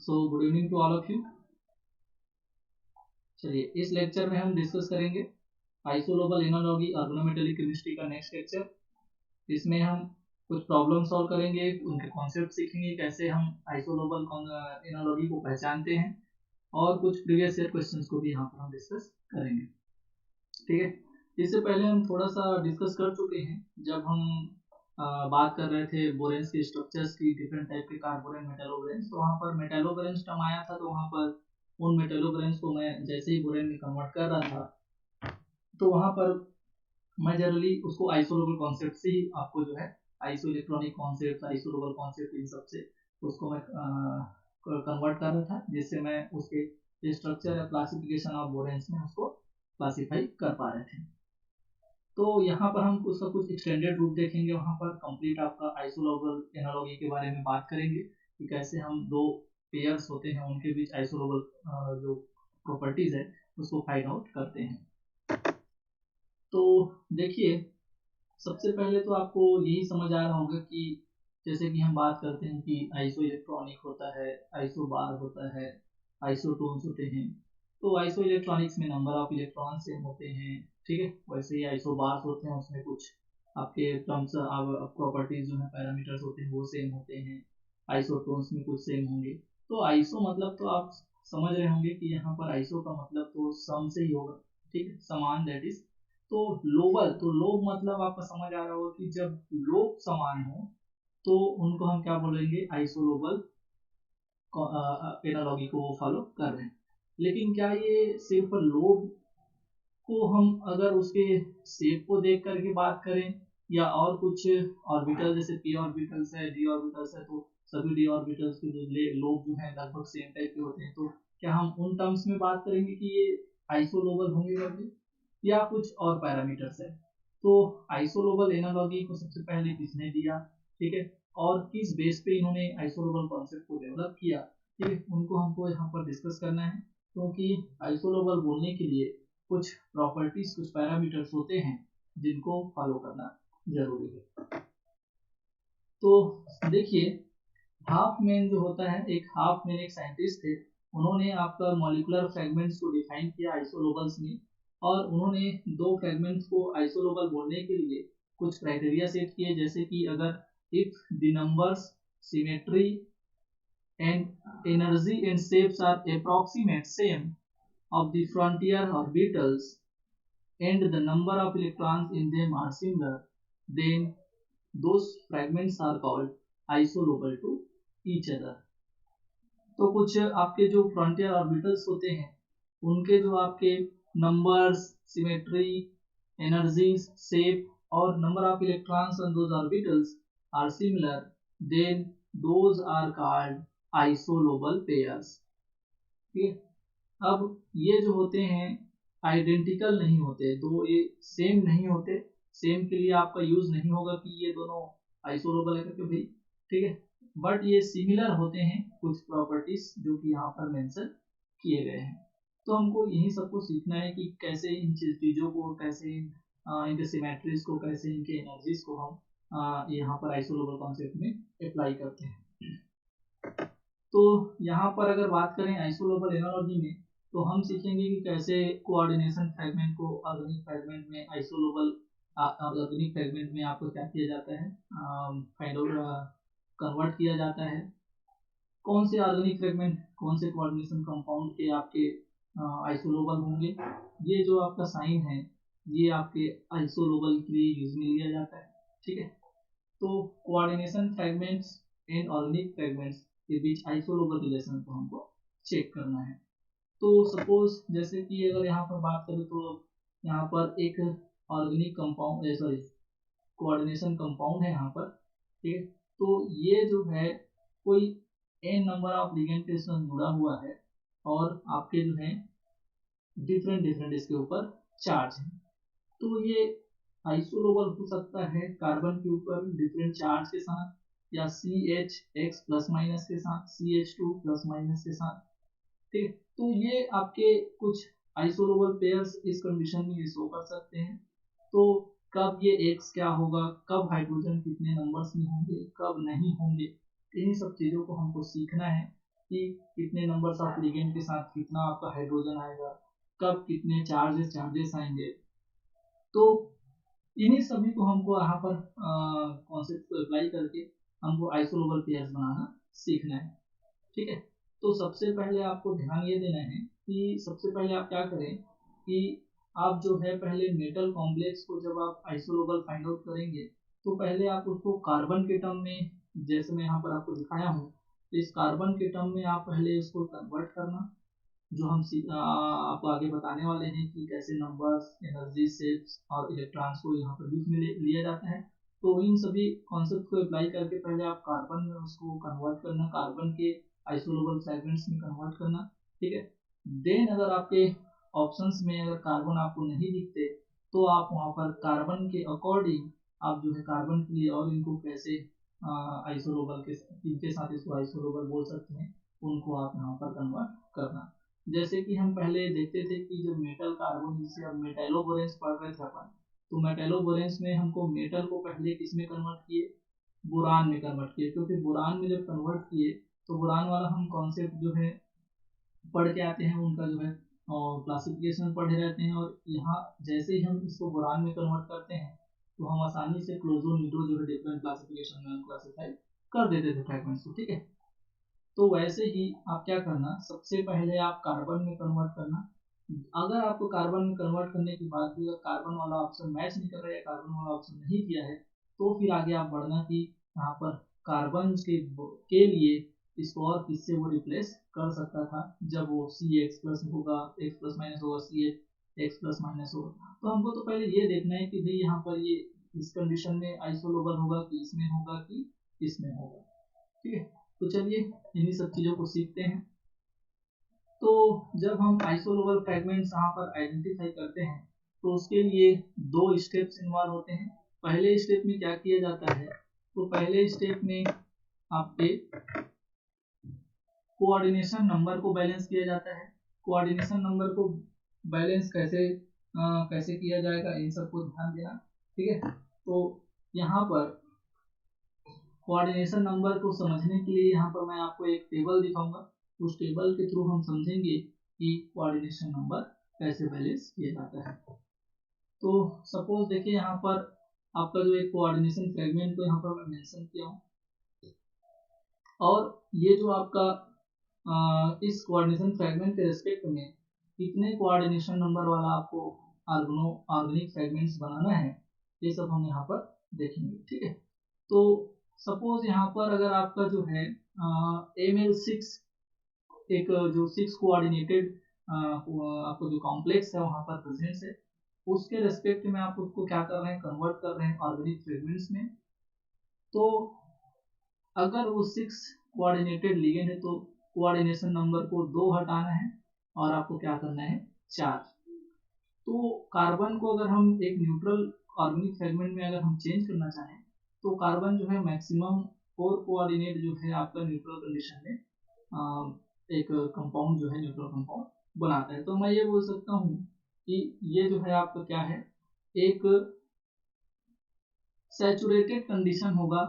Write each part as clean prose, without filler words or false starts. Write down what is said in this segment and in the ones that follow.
So good evening to all of you. चलिए, इस lecture में हम डिस्कस करेंगे आइसोलोबल एनालॉजी ऑर्गेनोमेटेलिक केमिस्ट्री का नेक्स्ट लेक्चर। इसमें हम कुछ प्रॉब्लम सॉल्व करेंगे, उनके कॉन्सेप्ट सीखेंगे, कैसे हम आइसोलोबल एनालॉजी को पहचानते हैं, और कुछ प्रीवियस ईयर क्वेश्चंस को भी यहाँ पर हम डिस्कस करेंगे। ठीक है, इससे पहले हम थोड़ा सा डिस्कस कर चुके हैं जब हम बात कर रहे थे बोरेन्स के स्ट्रक्चर्स की, डिफरेंट टाइप के कार्बोरेन मेटालोबोरेन्स। तो वहाँ पर मेटालोबोरेन्स टर्म आया था, तो वहाँ पर उन मेटालोबोरेन्स को मैं जैसे ही बोरेन में कन्वर्ट कर रहा था, तो वहाँ पर मैं जनरली उसको आइसोलोबल कॉन्सेप्ट से ही आपको जो है isoelectronic concept, isolobal concept, इन सब से उसको मैं कन्वर्ट कर रहा था, जिससे मैं उसके स्ट्रक्चर या क्लासिफिकेशन ऑफ बोरेन्स में उसको क्लासिफाई कर पा रहे थे। तो यहाँ पर हम उसका कुछ एक्सटेंडेड रूप देखेंगे, वहाँ पर कंप्लीट आपका आइसोलोबल एनालॉजी के बारे में बात करेंगे कि कैसे हम दो पेयर्स होते हैं उनके बीच आइसोलोबल जो प्रॉपर्टीज है उसको फाइंड आउट करते हैं। तो देखिए, सबसे पहले तो आपको यही समझ आ रहा होगा कि जैसे कि हम बात करते हैं कि आइसो इलेक्ट्रॉनिक होता है, आइसो बार होता है, आइसोटोन्स होते हैं। तो आइसो इलेक्ट्रॉनिक्स में नंबर ऑफ इलेक्ट्रॉन सेम होते हैं, ठीक है। वैसे ही आइसो बार्स होते हैं, उसमें कुछ आपके टर्म्स प्रॉपर्टीज जो है, पैरामीटर्स होते हैं वो सेम होते हैं। आइसोटोन्स में कुछ सेम होंगे। तो आइसो मतलब तो आप समझ रहे होंगे कि यहाँ पर आइसो का मतलब तो सम से ही होगा, ठीक है, समान, दैट इज। तो लोबल, तो लोब मतलब आपका समझ आ रहा होगा कि जब लोब समान हो तो उनको हम क्या बोलेंगे, आइसोलोबल एनालॉजी को वो फॉलो कर रहे हैं। लेकिन क्या ये सिर्फ लोब को हम अगर उसके शेप को देख करके बात करें, या और कुछ ऑर्बिटल जैसे पी ऑर्बिटल्स है, डी ऑर्बिटल्स है, तो सभी डी ऑर्बिटल्स के जो लोब जो है लगभग सेम टाइप के होते हैं, तो क्या हम उन टर्म्स में बात करेंगे कि ये आइसोलोबल होंगे करके, या कुछ और पैरामीटर्स है। तो आइसोलोबल एनालॉजी को सबसे पहले किसने दिया, ठीक है, और किस बेस पे इन्होंने आइसोलोबल कॉन्सेप्ट को डेवलप किया, ठीक है, उनको हमको यहाँ पर डिस्कस करना है। क्योंकि आइसोलोबल बोलने के लिए कुछ प्रॉपर्टीज, कुछ पैरामीटर्स होते हैं जिनको फॉलो करना जरूरी है। तो देखिए, हाफमैन जो होता है, एक हाफमैन एक साइंटिस्ट थे, उन्होंने आपका मॉलिक्यूलर फ्रेगमेंट्स को डिफाइन किया आइसोलोबल्स में, और उन्होंने दो फ्रेगमेंट्स को आइसोलोबल बोलने के लिए कुछ क्राइटेरिया सेट किए, जैसे कि अगर if the numbers, symmetry and energy and shapes are approximate same of the frontier orbitals and the number of electrons in them are similar, then those fragments are called isolobal to each other. तो कुछ आपके जो frontier orbitals होते हैं उनके जो आपके numbers, symmetry, energies, shape और number of electrons on those orbitals are similar, then those are called isolobal pairs. ठीक है, अब ये जो होते हैं आइडेंटिकल नहीं होते, दो ये सेम नहीं होते, सेम के लिए आपका यूज नहीं होगा कि ये दोनों आइसोलोबल है करके भाई, ठीक है, बट ये सिमिलर होते हैं कुछ प्रॉपर्टीज जो कि यहाँ पर मेंशन किए गए हैं। तो हमको यही सबको सीखना है कि कैसे इन चीजों को, कैसे इनके सिमेट्रीज को, कैसे इनके एनर्जीज को हम यहाँ पर आइसोलोबल कॉन्सेप्ट में अप्लाई करते हैं। तो यहाँ पर अगर बात करें आइसोलोबल एनालॉजी में, तो हम सीखेंगे कि कैसे कोऑर्डिनेशन फ्रैगमेंट को ऑर्गेनिक फ्रैगमेंट में, आइसोलोबल ऑर्गेनिक फ्रैगमेंट में आपको क्या किया जाता है, फाइंड आउट, कन्वर्ट किया जाता है। कौन से ऑर्गेनिक फ्रैगमेंट, कौन से कोऑर्डिनेशन कंपाउंड के आपके आइसोलोबल होंगे, ये जो आपका साइन है ये आपके आइसोलोबल के लिए यूज में लिया जाता है, ठीक है। तो coordination fragments and organic fragments के बीच आइसोलोबल रिलेशन को हमको चेक करना है। तो सपोज जैसे कि अगर यहाँ पर बात करें तो यहाँ पर एक organic compound, sorry, coordination compound है यहाँ पर, ठीक है। तो ये जो है कोई n नंबर ऑफ लिगेंड के साथ जुड़ा हुआ है, और आपके जो है डिफरेंट इसके ऊपर चार्ज है, तो ये आइसोलोबल हो सकता है कार्बन के ऊपर डिफरेंट चार्ज के साथ, या CH प्लस माइनस के साथ, CH2 प्लस माइनस के साथ, ठीक। तो ये आपके कुछ आइसोलोबल पेयर्स इस कंडीशन में ये शो कर सकते हैं। तो कब ये X क्या होगा, कब हाइड्रोजन कितने नंबर्स में होंगे, कब नहीं होंगे, इन्हीं सब चीजों को हमको सीखना है कि कितने नंबर्स ऑफ लिगेंड के साथ कितना आपका हाइड्रोजन आएगा, कब कितने चार्जेस आएंगे। तो इन्हीं सभी को हमको यहाँ पर कॉन्सेप्ट को अप्लाई करके हमको आइसोलोबल पेयर्स बनाना सीखना है। ठीक है, तो सबसे पहले आपको ध्यान ये देना है कि सबसे पहले आप क्या करें कि आप जो है पहले मेटल कॉम्प्लेक्स को जब आप आइसोलोबल फाइंड आउट करेंगे तो पहले आप उसको कार्बन के टर्म में, जैसे मैं यहाँ पर आपको दिखाया हूँ, इस कार्बन के टर्म में आप पहले इसको कन्वर्ट करना, जो हम आपको आगे बताने वाले हैं कि कैसे नंबर्स, एनर्जी, शेप्स और इलेक्ट्रॉन्स को यहाँ पर यूज में लिया जाता है। तो इन सभी कॉन्सेप्ट को अप्लाई करके पहले आप कार्बन में उसको कन्वर्ट करना, कार्बन के आइसोलेबल फ्रेगमेंट्स में कन्वर्ट करना। ठीक है, देन अगर आपके ऑप्शंस में अगर कार्बन आपको नहीं दिखते तो आप वहाँ पर कार्बन के अकॉर्डिंग आप जो है कार्बन के लिए और इनको कैसे आइसोलेबल के साथ इसको आइसोलेबल बोल सकते हैं, उनको आप यहाँ पर कन्वर्ट करना। जैसे कि हम पहले देखते थे कि जब मेटल कार्बन, जिसे अब मेटेलोबोरेंस पढ़ रहे थे अपन, तो मेटेलोबोरेंस में हमको मेटल को पहले किस में कन्वर्ट किए, बोरान में कन्वर्ट किए, क्योंकि बोरान में जब कन्वर्ट किए तो बोरान वाला हम कॉन्सेप्ट जो है पढ़ के आते हैं, उनका जो है क्लासिफिकेशन पढ़े रहते हैं, और यहाँ जैसे ही हम इसको बोरान में कन्वर्ट करते हैं तो हम आसानी से क्लोजो नीड्रो जो है डिफरेंट क्लासिफिकेशन में क्लासिफाई कर देते थे फ्रैगमेंट्स को। ठीक है, तो वैसे ही आप क्या करना, सबसे पहले आप कार्बन में कन्वर्ट करना। अगर आपको कार्बन में कन्वर्ट करने के बाद भी अगर कार्बन वाला ऑप्शन मैच नहीं कर रहा है, कार्बन वाला ऑप्शन नहीं किया है, तो फिर आगे आप बढ़ना कि यहाँ पर कार्बन के लिए इसको और किससे वो रिप्लेस कर सकता था, जब वो CX+ होगा, X+ होगा, CX+ होगा। तो हमको तो पहले ये देखना है कि भाई यहाँ पर ये इस कंडीशन में आइसोलेबल होगा कि इसमें होगा कि इसमें होगा। ठीक है, तो चलिए इन्हीं सब चीज़ों को सीखते हैं। तो जब हम आइसोलेबल फ्रैगमेंट्स यहाँ पर आइडेंटिफाई करते हैं तो उसके लिए 2 स्टेप्स इन्वॉल्व होते हैं। पहले स्टेप में क्या किया जाता है, तो पहले स्टेप में आपके कोऑर्डिनेशन नंबर को बैलेंस किया जाता है। कोऑर्डिनेशन नंबर को बैलेंस कैसे किया जाएगा, इन सबको ध्यान देना। ठीक है, तो यहाँ पर कोऑर्डिनेशन नंबर को समझने के लिए यहाँ पर मैं आपको एक टेबल दिखाऊंगा, उस टेबल के थ्रू हम समझेंगे कि कोऑर्डिनेशन नंबर कैसे बैलेंस किया जाता है। तो सपोज देखिए यहाँ पर आपका जो एक कोऑर्डिनेशन फ्रेगमेंट को यहाँ पर मैं मेंशन किया हूँ, और ये जो आपका इस कोऑर्डिनेशन फ्रेगमेंट के रिस्पेक्ट में कितने कोऑर्डिनेशन नंबर वाला आपको ऑर्गेनिक फ्रेगमेंट्स बनाना है, ये सब हम यहाँ पर देखेंगे। ठीक है, तो सपोज यहाँ पर अगर आपका जो है ML6 एक जो 6 कोऑर्डिनेटेड आपको जो कॉम्प्लेक्स है वहाँ पर प्रेजेंट है, उसके रेस्पेक्ट में आप उसको क्या कर रहे हैं, कन्वर्ट कर रहे हैं ऑर्गेनिक फ्रेगमेंट्स में। तो अगर वो 6 कोऑर्डिनेटेड लिगेंड है तो कोऑर्डिनेशन नंबर को 2 हटाना है और आपको क्या करना है, 4। तो कार्बन को अगर हम एक न्यूट्रल ऑर्गेनिक फ्रेगमेंट में अगर हम चेंज करना चाहें तो कार्बन जो है मैक्सिमम 4 कोऑर्डिनेट जो है आपका न्यूट्रल कंडीशन में एक कंपाउंड जो है न्यूट्रल कंपाउंड बनाता है। तो मैं ये बोल सकता हूँ कि ये जो है आपका क्या है, एक सैचुरेटेड कंडीशन होगा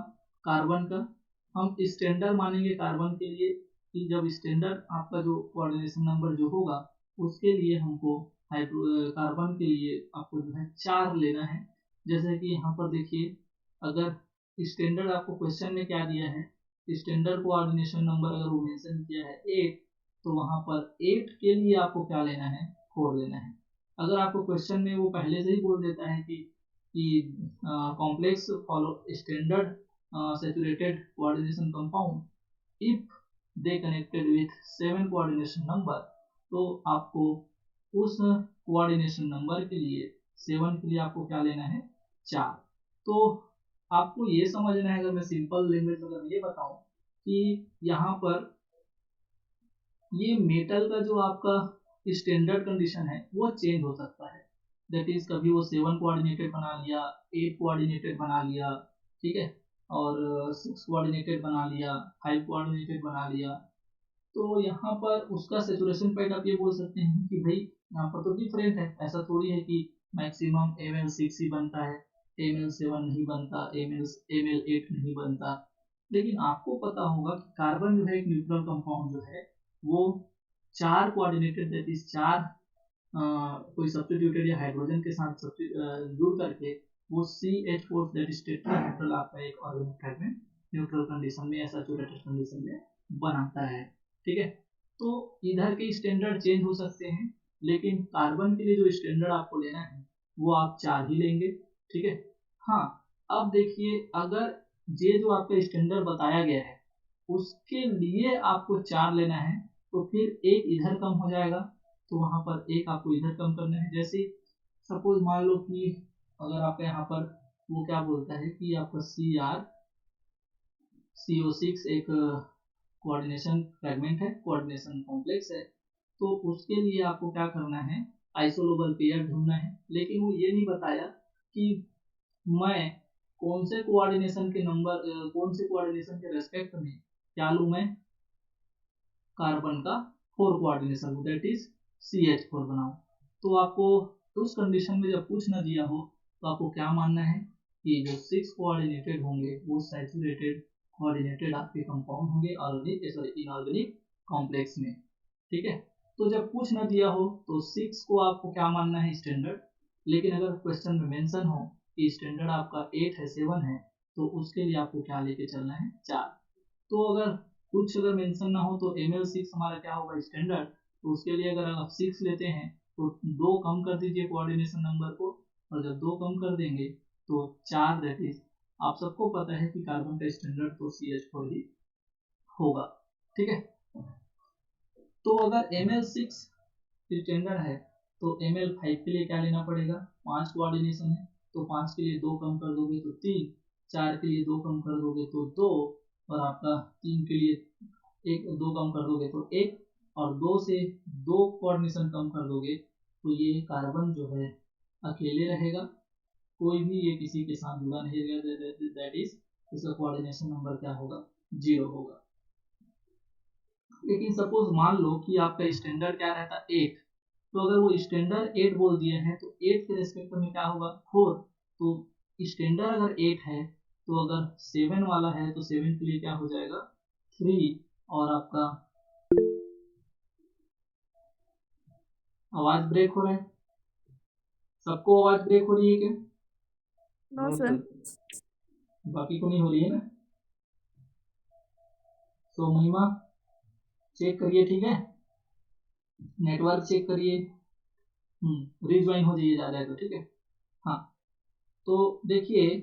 कार्बन का। हम स्टैंडर्ड मानेंगे कार्बन के लिए कि जब स्टैंडर्ड आपका जो कोऑर्डिनेशन नंबर जो होगा उसके लिए हमको कार्बन के लिए आपको जो है 4 लेना है। जैसे कि यहाँ पर देखिए, अगर स्टैंडर्ड आपको क्वेश्चन में क्या दिया है, स्टैंडर्ड कोऑर्डिनेशन नंबर अगर वो मेंशन किया है 8, तो वहाँ पर 8 के लिए आपको क्या लेना है, 4 लेना है। अगर आपको क्वेश्चन में वो पहले से ही बोल देता है कि complex follow standard saturated coordination compound if they connected with 7 coordination number, तो आपको उस कोऑर्डिनेशन नंबर के लिए 7 के लिए आपको क्या लेना है, 4। तो आपको ये समझना है, अगर मैं सिंपल लैंग्वेज में अगर ये बताऊं कि यहाँ पर ये मेटल का जो आपका स्टैंडर्ड कंडीशन है वो चेंज हो सकता है। दैट इज कभी वो 7 कोऑर्डिनेटेड बना लिया, 8 कोऑर्डिनेटेड बना लिया, ठीक है, और 6 कोऑर्डिनेटेड बना लिया, 5 कोऑर्डिनेटेड बना लिया। तो यहाँ पर उसका सैचुरेशन पॉइंट आप ये बोल सकते हैं कि भाई यहाँ पर तो डिफरेंट है, ऐसा थोड़ी है कि मैक्सिमम ML6 ही बनता है, ML7 नहीं बनता, ML8 नहीं बनता। लेकिन आपको पता होगा कि कार्बन जो है एक न्यूट्रल कंपाउंड जो है वो 4 कोऑर्डिनेटेड दैट इज 4 कोई सब्स्टिट्यूटेड या हाइड्रोजन के साथ जुड़ करके वो CH4 that is tetra neutral आपका एक ऑर्गेनिक फ्रेगमेंट न्यूट्रल कंडीशन में या सैचुरेटेड कंडीशन में बनाता है। ठीक है, तो इधर के स्टैंडर्ड चेंज हो सकते हैं, लेकिन कार्बन के लिए जो स्टैंडर्ड आपको लेना है वो आप 4 ही लेंगे। ठीक है, हाँ अब देखिए अगर ये जो आपका स्टैंडर्ड बताया गया है उसके लिए आपको 4 लेना है तो फिर एक इधर कम हो जाएगा, तो वहां पर एक आपको इधर कम करना है। जैसे सपोज मान लो कि अगर आपका यहाँ पर वो क्या बोलता है कि आपका CO6 एक कोऑर्डिनेशन फ्रेगमेंट है, कोऑर्डिनेशन कॉम्प्लेक्स है, तो उसके लिए आपको क्या करना है, आइसोलोबल पेयर ढूंढना है। लेकिन वो ये नहीं बताया कि मैं कौन से कोऑर्डिनेशन के नंबर कौन से कोऑर्डिनेशन के रेस्पेक्ट में क्या लूँ, मैं कार्बन का 4 कोऑर्डिनेशन दैट इज CH4 बनाऊं। तो आपको उस कंडीशन में जब कुछ ना दिया हो तो आपको क्या मानना है कि जो 6 कोऑर्डिनेटेड होंगे वो सैचुरेटेड कोऑर्डिनेटेड आपके कंपाउंड होंगे ऑर्गेनिक इनऑर्गेनिक कॉम्प्लेक्स में। ठीक है, तो जब कुछ ना दिया हो तो 6 को आपको क्या मानना है स्टैंडर्ड, लेकिन अगर क्वेश्चन में मेंशन हो कि स्टैंडर्ड आपका 8 है 7 है तो उसके लिए आपको क्या लेके चलना है 4। तो अगर कुछ अगर मेंशन ना हो तो ML6 हमारा क्या होगा स्टैंडर्ड, तो उसके लिए अगर आप 6 लेते हैं तो 2 कम कर दीजिए कोऑर्डिनेशन नंबर को, और जब 2 कम कर देंगे तो 4 दैट इज आप सबको पता है कि कार्बन का स्टैंडर्ड तो CH4 ही होगा। ठीक है, तो अगर ML6 स्टैंडर्ड है तो ML5 के लिए क्या लेना पड़ेगा, 5 कोऑर्डिनेशन है तो 5 के लिए 2 कम कर दोगे तो 3, 4 के लिए 2 कम कर दोगे तो 2, और आपका 3 के लिए 2 कम कर दोगे तो 1, और 2 से 2 कोऑर्डिनेशन कम कर दोगे तो ये कार्बन जो है अकेले रहेगा, कोई भी ये किसी के साथ जुड़ा नहीं रहेगा, दैट इज इसका कोऑर्डिनेशन नंबर क्या होगा 0 होगा। लेकिन सपोज मान लो कि आपका स्टैंडर्ड क्या रहता 8, तो अगर वो स्टैंडर्ड 8 बोल दिए हैं तो 8 के रेस्पेक्ट में क्या होगा 4, तो स्टैंडर्ड अगर 8 है तो अगर 7 वाला है तो 7 के लिए क्या हो जाएगा 3, और आपका आवाज ब्रेक हो रहा है, सबको आवाज ब्रेक हो रही है क्या? No sir. बाकी को नहीं हो रही है ना? तो महिमा चेक करिए, ठीक है, नेटवर्क चेक करिए, रिज्वाइन हो जाइए, जा रहा है तो ठीक है। हाँ, तो देखिए,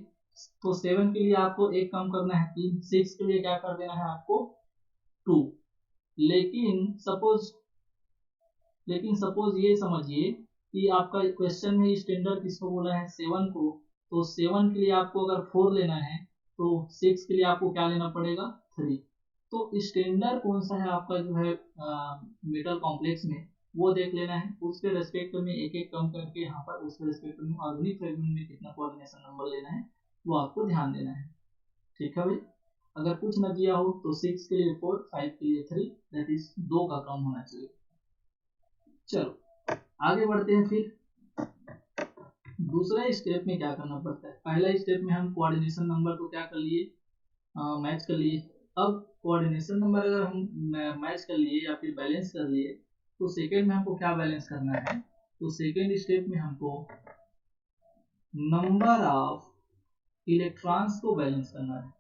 तो 7 के लिए आपको एक कम करना है 3, 6 के लिए क्या कर देना है आपको 2। लेकिन सपोज ये समझिए कि आपका क्वेश्चन में स्टैंडर्ड किसको बोला है 7 को, तो 7 के लिए आपको अगर 4 लेना है तो 6 के लिए आपको क्या लेना पड़ेगा 3। तो स्टैंडर्ड कौन सा है आपका जो है मेटल कॉम्प्लेक्स में वो देख लेना है, उसके रेस्पेक्ट में एक एक कम करके यहाँ पर उसके रेस्पेक्ट में ऑर्गेनिक फ्रेगमेंट में कितना कोऑर्डिनेशन नंबर लेना है वो आपको ध्यान देना है। ठीक है भाई, अगर कुछ न दिया हो तो 6 के लिए 4, 5 के लिए 3, दैट इज 2 का कम होना चाहिए। चलो आगे बढ़ते हैं, फिर दूसरा स्टेप में क्या करना पड़ता है। पहला स्टेप में हम कोऑर्डिनेशन नंबर को क्या कर लिए, मैच कर लिए। अब कोऑर्डिनेशन नंबर अगर हम मैच कर लिए या फिर बैलेंस कर लिए तो सेकेंड में हमको क्या बैलेंस करना है, तो सेकेंड स्टेप में हमको नंबर ऑफ इलेक्ट्रॉन्स को बैलेंस करना है,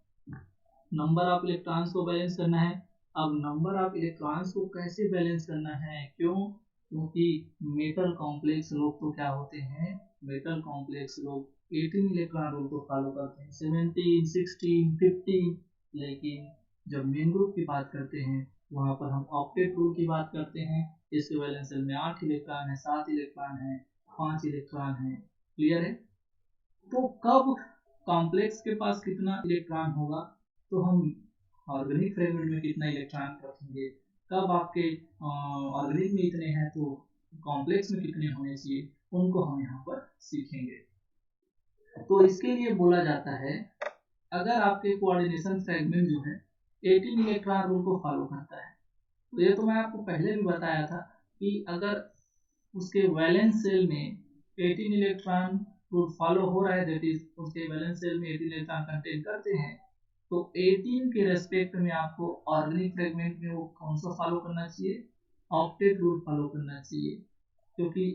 नंबर ऑफ इलेक्ट्रॉन्स को बैलेंस करना है। अब नंबर ऑफ इलेक्ट्रॉन्स को कैसे बैलेंस करना है, क्यों, क्योंकि मेटल कॉम्प्लेक्स लोग तो क्या होते हैं, मेटल कॉम्प्लेक्स लोग 18 इलेक्ट्रॉन रूल को फॉलो करते हैं, 17, 16, 15, लेकिन जब मेन ग्रुप की बात करते हैं वहां पर हम ऑक्टेट रूल की बात करते हैं। इसके वैलेंस शेल में 8 इलेक्ट्रॉन है, 7 इलेक्ट्रॉन है, 5 इलेक्ट्रॉन है। क्लियर है, तो कब कॉम्प्लेक्स के पास कितना इलेक्ट्रॉन होगा तो हम ऑर्गेनिक फ्रेगमेंट में कितना इलेक्ट्रॉन रखेंगे, कब आपके ऑर्गेनिक में इतने हैं तो कॉम्प्लेक्स में कितने होने चाहिए, उनको हम यहाँ पर सीखेंगे। तो इसके लिए बोला जाता है अगर आपके कोऑर्डिनेशन फ्रेगमेंट जो है 18 इलेक्ट्रॉन रूल को फॉलो करता है, तो ये तो मैं आपको पहले भी बताया था कि अगर उसके वैलेंस शेल में 18 इलेक्ट्रॉन रूल फॉलो हो रहा है, दैट इज उसके वैलेंस शेल में 18 इलेक्ट्रॉन कंटेन करते हैं, तो 18 के रेस्पेक्ट में आपको ऑर्गेनिक फ्रेगमेंट में वो कौन सा फॉलो करना चाहिए, ऑक्टेट रूल फॉलो करना चाहिए, क्योंकि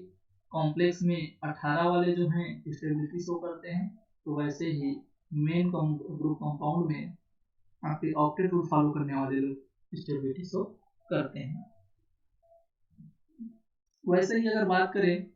कॉम्प्लेक्स में 18 वाले जो हैं स्टेबिलिटी शो करते हैं, तो वैसे ही मेन ग्रुप कंपाउंड में आपके ऑक्टेट रूल फॉलो करने वाले लोग स्टेबिलिटी शो करते हैं। वैसे ही अगर बात करें,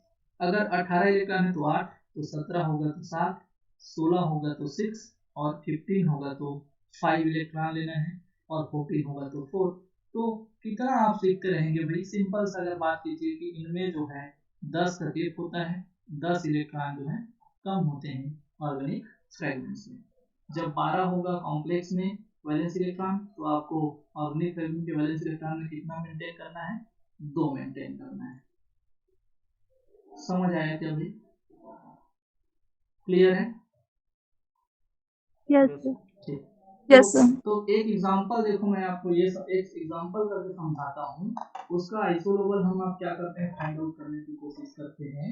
अगर 18 इलेक्ट्रॉन है तो 8, तो 17 होगा तो 7, 16 होगा तो 6 और 15 होगा तो 5 इलेक्ट्रॉन लेना है और 14 होगा तो 4। तो कितना आप सीखते रहेंगे भाई, सिंपल सा अगर बात कीजिए कि इनमें जो है 10 का गेप होता है, 10 इलेक्ट्रॉन जो है कम होते हैं ऑर्गेनिक फ्रेगमेंट्स में। जब 12 होगा कॉम्प्लेक्स में वैलेंस इलेक्ट्रॉन, तो आपको ऑर्गेनिक फ्रेगमेंट के वैलेंस इलेक्ट्रॉन में कितना मेंटेन करना है, 2 मेंटेन करना है। समझ आया क्या भाई, क्लियर है? यस ठीक। यस तो एक एग्जांपल देखो, मैं आपको ये एक एग्जांपल करके समझाता हूँ। उसका आइसोलेबल हम आप क्या करते हैं, फाइंड आउट करने की कोशिश करते हैं।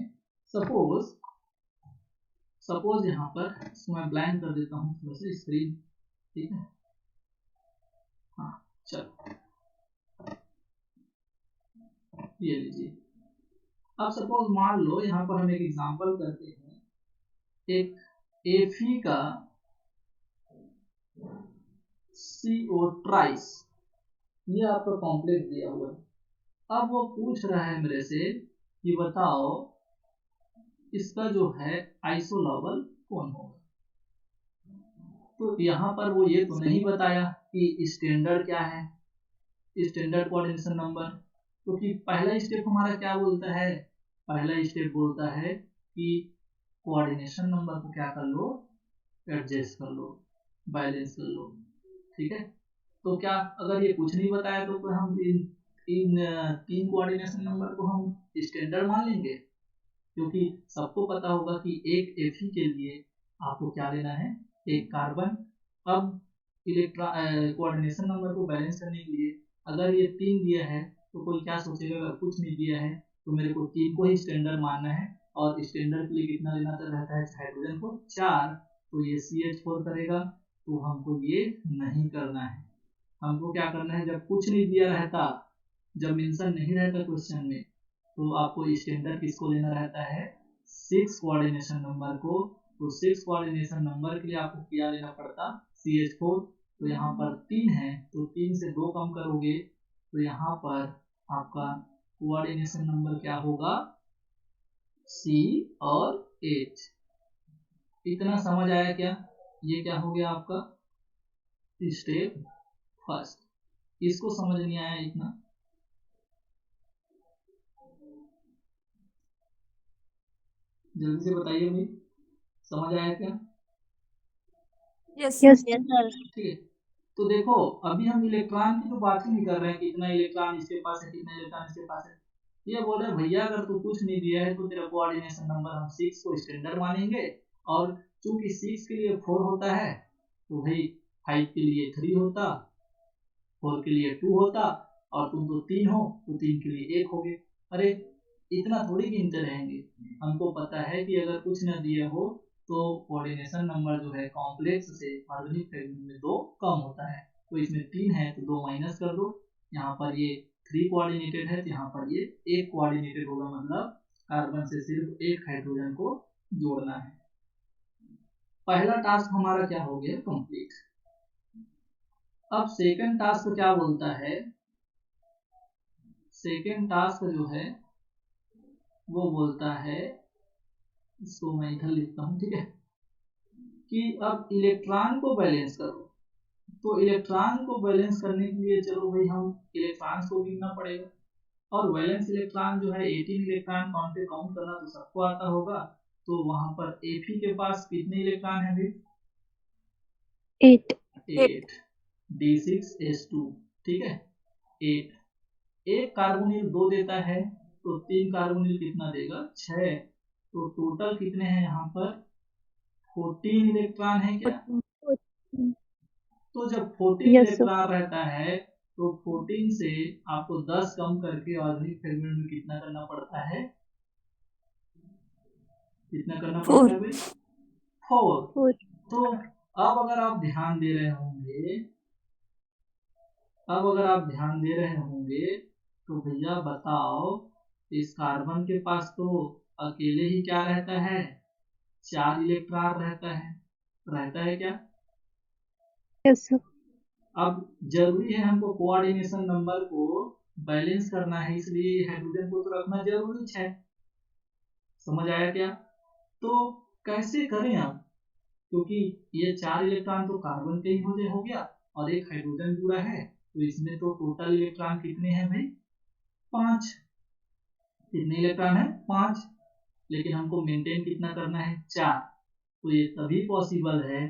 सपोज यहाँ पर इसको मैं ब्लैंक कर देता हूँ थोड़ा सा स्क्रीन, ठीक है। हाँ चलो ये लीजिए। अब सपोज मान लो यहाँ पर हम एक एग्जांपल करते हैं, एक Fe का CO ट्राइस, ये आपका कॉम्प्लेक्स दिया हुआ है। अब वो पूछ रहा है मेरे से कि बताओ इसका जो है आइसोलेबल कौन होगा। तो यहाँ पर वो ये तो नहीं बताया कि स्टैंडर्ड क्या है, स्टैंडर्ड कोऑर्डिनेशन नंबर, क्योंकि पहला स्टेप हमारा क्या बोलता है, पहला स्टेप बोलता है कि कोऑर्डिनेशन नंबर को क्या कर लो, एडजस्ट कर लो, बैलेंस कर लो, ठीक है। तो क्या अगर ये कुछ नहीं बताया तो फिर हम इन तीन कोऑर्डिनेशन नंबर को हम स्टैंडर्ड मान लेंगे, क्योंकि सबको पता होगा कि एक Fe के लिए आपको क्या लेना है, एक कार्बन। अब इलेक्ट्रॉन कोऑर्डिनेशन नंबर को बैलेंस करने के लिए अगर ये 3 दिया है तो कोई क्या सोचेगा, अगर कुछ नहीं दिया है तो मेरे को 3 को ही स्टैंडर्ड मानना है, और स्टैंडर्ड के लिए कितना लेना रहता है हाइड्रोजन को 4, तो ये CH4 करेगा। तो हमको ये नहीं करना है, हमको क्या करना है, जब कुछ नहीं दिया रहता, जब मेंशन नहीं रहता क्वेश्चन में, तो आपको स्टैंडर्ड किसको लेना रहता है, 6 कोऑर्डिनेशन नंबर को। तो 6 कोऑर्डिनेशन नंबर के लिए आपको क्या लेना पड़ता, CH4। तो यहाँ पर 3 है तो 3 से 2 कम करोगे, तो यहाँ पर आपका कोऑर्डिनेशन नंबर क्या होगा, C और H। इतना समझ आया क्या, ये क्या हो गया आपका स्टेप फर्स्ट। इसको समझ नहीं आया इतना, जल्दी से बताइए भाई, समझ आया क्या? Yes yes sir. ठीक है। तो देखो अभी हम इलेक्ट्रॉन की तो बात ही नहीं कर रहे हैं, कितना इलेक्ट्रॉन इसके पास है, कितना इलेक्ट्रॉन इसके पास है। ये बोल रहे भैया अगर तू कुछ नहीं दिया है तो तेरा कोऑर्डिनेशन नंबर हम 6 को स्टैंडर्ड मानेंगे, और चूंकि 6 के लिए 4 होता है तो भाई 5 के लिए 3 होता, 4 के लिए 2 होता, और तुम तो 3 हो तो 3 के लिए 1 हो गए। अरे इतना थोड़ी गिनते रहेंगे, हमको पता है कि अगर कुछ न दिया हो तो कोऑर्डिनेशन नंबर जो है कॉम्प्लेक्स से ऑर्गेनिक फ्रेगमेंट में 2 कम होता है। तो इसमें 3 है तो 2 माइनस कर दो, यहाँ पर ये 3 कोऑर्डिनेटेड है तो यहाँ पर ये 1 कोऑर्डिनेटेड होगा, मतलब कार्बन से सिर्फ एक हाइड्रोजन को जोड़ना है। पहला टास्क हमारा क्या हो गया, कंप्लीट। अब सेकंड टास्क क्या बोलता है, सेकंड टास्क जो है वो बोलता है, इसको मैं इधर लिखता हूँ, ठीक है, कि अब इलेक्ट्रॉन को बैलेंस करो। तो इलेक्ट्रॉन को बैलेंस करने के लिए चलो भाई हम इलेक्ट्रॉन्स को गिनना पड़ेगा, और वैलेंस इलेक्ट्रॉन जो है 18 इलेक्ट्रॉन कौन से काउंट करना तो सबको आता होगा। तो वहां पर Fe के पास कितने इलेक्ट्रॉन है भाई, 8 D6H2, ठीक है 8। एक कार्बोनिल 2 देता है तो 3 कार्बोनिल कितना देगा, 6। तो टोटल कितने हैं यहाँ पर 14 इलेक्ट्रॉन है क्या। तो जब 14 इलेक्ट्रॉन रहता है तो 14 से आपको 10 कम करके ऑर्गेनिक फ्रेगमेंट में कितना करना पड़ता है, कितना करना पड़ता है भाई, 4। तो अब अगर आप ध्यान दे रहे होंगे तो भैया बताओ, इस कार्बन के पास तो अकेले ही क्या रहता है, 4 इलेक्ट्रॉन रहता है क्या? Yes sir. अब जरूरी है हमको कोऑर्डिनेशन नंबर को बैलेंस करना है, इसलिए हाइड्रोजन को तो रखना जरूरी है। समझ आया क्या? तो कैसे करें अब, क्योंकि ये 4 इलेक्ट्रॉन तो कार्बन के ही हो गया और एक हाइड्रोजन जुड़ा है, तो इसमें तो टोटल इलेक्ट्रॉन कितने हैं भाई, 5। कितने इलेक्ट्रॉन है, 5। लेकिन हमको मेंटेन कितना करना है, 4। तो ये तभी पॉसिबल है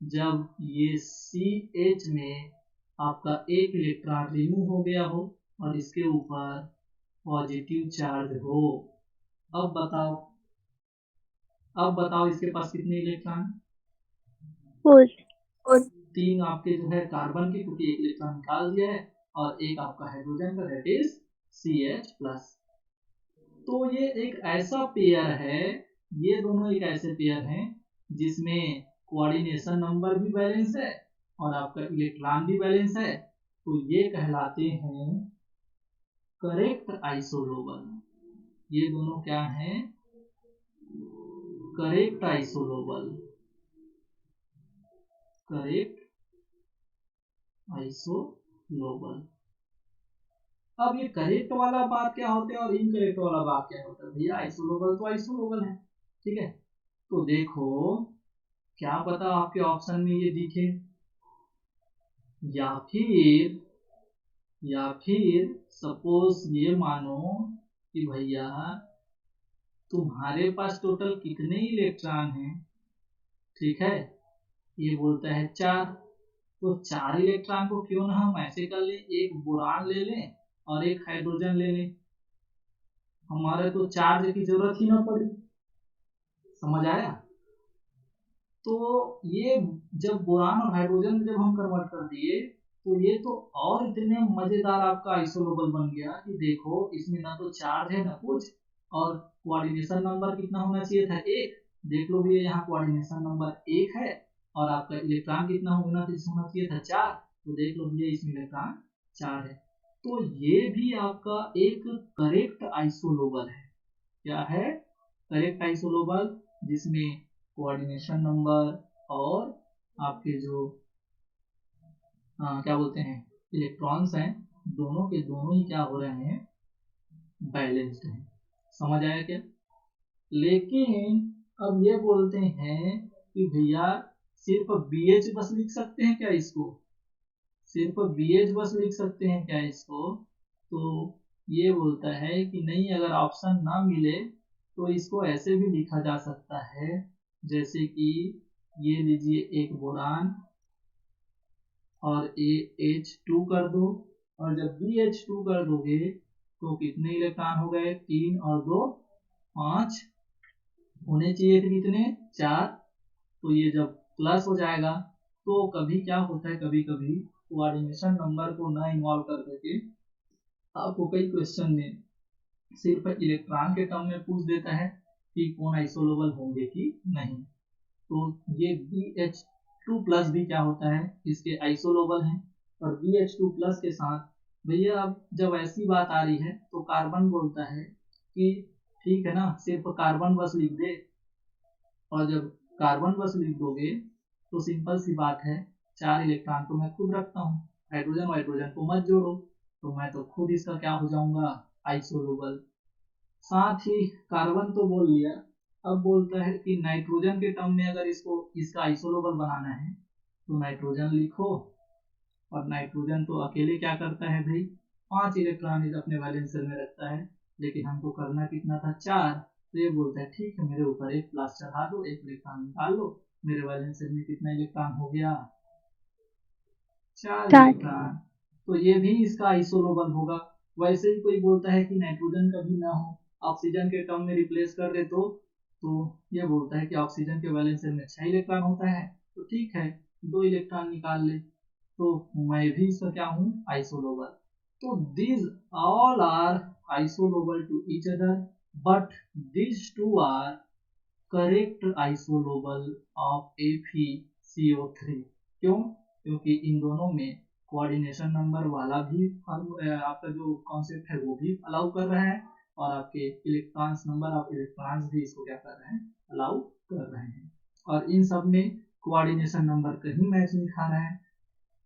जब ये CH में आपका एक इलेक्ट्रॉन रिमूव हो गया हो और इसके ऊपर पॉजिटिव चार्ज हो। अब बताओ इसके पास कितने इलेक्ट्रॉन, 4। 3 आपके जो है कार्बन के, क्योंकि एक इलेक्ट्रॉन निकाल दिया है, और एक आपका हाइड्रोजन का, दैट इज CH+। तो ये एक ऐसा पेयर है, ये दोनों एक ऐसे पेयर हैं जिसमें कोऑर्डिनेशन नंबर भी बैलेंस है और आपका इलेक्ट्रॉन भी बैलेंस है, तो ये कहलाते हैं करेक्ट आइसोलोबल। ये दोनों क्या हैं, करेक्ट आइसोलोबल। अब ये करेक्ट वाला बात क्या होता है और इनकरेक्ट वाला बात क्या होता है, भैया आइसोलोबल तो आइसोलोबल है, ठीक है। तो देखो, क्या पता आपके ऑप्शन में ये दिखे, या फिर सपोज ये मानो कि भैया तुम्हारे पास टोटल कितने इलेक्ट्रॉन हैं, ठीक है, ये बोलता है 4। तो 4 इलेक्ट्रॉन को क्यों ना हम ऐसे कर ले, एक बोरान ले लें और एक हाइड्रोजन ले लें, हमारे तो चार्ज की जरूरत ही ना पड़ी। समझ आया? तो ये जब बोरान और हाइड्रोजन जब हम कन्वर्ट कर दिए, तो ये तो और इतने मजेदार आपका आइसोलोबल बन गया कि देखो इसमें ना तो चार्ज है ना कुछ, और कोऑर्डिनेशन नंबर कितना होना चाहिए था, 1। देख लो भैया यहाँ कोऑर्डिनेशन नंबर 1 है, और आपका इलेक्ट्रॉन कितना होना चाहिए था, 4। तो देख लो भैया इसमें इलेक्ट्रॉन 4 है। तो ये भी आपका एक करेक्ट आइसोलोबल है। क्या है, करेक्ट आइसोलोबल, जिसमें कोऑर्डिनेशन नंबर और आपके जो क्या बोलते हैं इलेक्ट्रॉन्स हैं, दोनों के दोनों ही क्या हो रहे हैं, बैलेंस्ड हैं। समझ आया क्या? लेकिन अब ये बोलते हैं कि भैया सिर्फ BH बस लिख सकते हैं क्या इसको, सिर्फ BH बस लिख सकते हैं क्या इसको? तो ये बोलता है कि नहीं, अगर ऑप्शन ना मिले तो इसको ऐसे भी लिखा जा सकता है, जैसे कि ये लीजिए एक बोरान और AH2 कर दो, और जब BH2 कर दोगे तो कितने इलेक्ट्रॉन हो गए, 3 और 2 5, होने चाहिए थे कितने, 4। तो ये जब प्लस हो जाएगा, तो कभी क्या होता है, कभी कभी कोऑर्डिनेशन नंबर को ना इन्वॉल्व कर करके आपको कई क्वेश्चन में सिर्फ इलेक्ट्रॉन के टर्म में पूछ देता है कि कौन आइसोलोबल होंगे कि नहीं। तो ये BH2+ भी क्या होता है, इसके आइसोलोबल हैं, और BH2+ के साथ भैया अब जब ऐसी बात आ रही है तो कार्बन बोलता है कि ठीक है ना, सिर्फ कार्बन बस लिख दे, और जब कार्बन बस लिख दोगे तो सिंपल सी बात है, 4 इलेक्ट्रॉन तो मैं खुद रखता हूँ, हाइड्रोजन को मत जोड़ो, तो मैं तो खुद इसका क्या हो जाऊंगा, आइसोलोबल। साथ ही कार्बन तो बोल लिया, अब बोलता है कि नाइट्रोजन के टर्म में अगर इसका आइसोलोबल बनाना है तो नाइट्रोजन लिखो, और नाइट्रोजन तो अकेले क्या करता है भाई, 5 इलेक्ट्रॉन अपने वैलेंस शेल में रखता है, लेकिन हमको करना कितना था, 4। तो ये बोलता है ठीक है, मेरे ऊपर एक प्लस चढ़ा दो, एक इलेक्ट्रॉन निकाल लो, मेरे वैलेंस शेल में कितना इलेक्ट्रॉन हो गया, 4 इलेक्ट्रॉन। तो ये भी इसका आइसोलोबल होगा। वैसे ही कोई बोलता है कि नाइट्रोजन का भी ना हो, ऑक्सीजन के टर्म में रिप्लेस कर दे, तो ये बोलता है कि ऑक्सीजन के वैलेंस शेल में 6 इलेक्ट्रॉन होता है, तो ठीक है 2 इलेक्ट्रॉन निकाल ले, तो मैं भी इसका क्या हूँ, आइसोलोबल। तो these all are isolable to each other, but these two are correct isolable of CO3। क्यों? क्योंकि इन दोनों में कोऑर्डिनेशन नंबर वाला भी आपका जो कॉन्सेप्ट है वो भी अलाउ कर रहा है, और आपके इलेक्ट्रॉन्स नंबर ऑफ इलेक्ट्रॉन्स भी इसको क्या कर रहे हैं, अलाउ कर रहे हैं। और इन सब में कोऑर्डिनेशन नंबर कहीं मैच नहीं खा रहा है,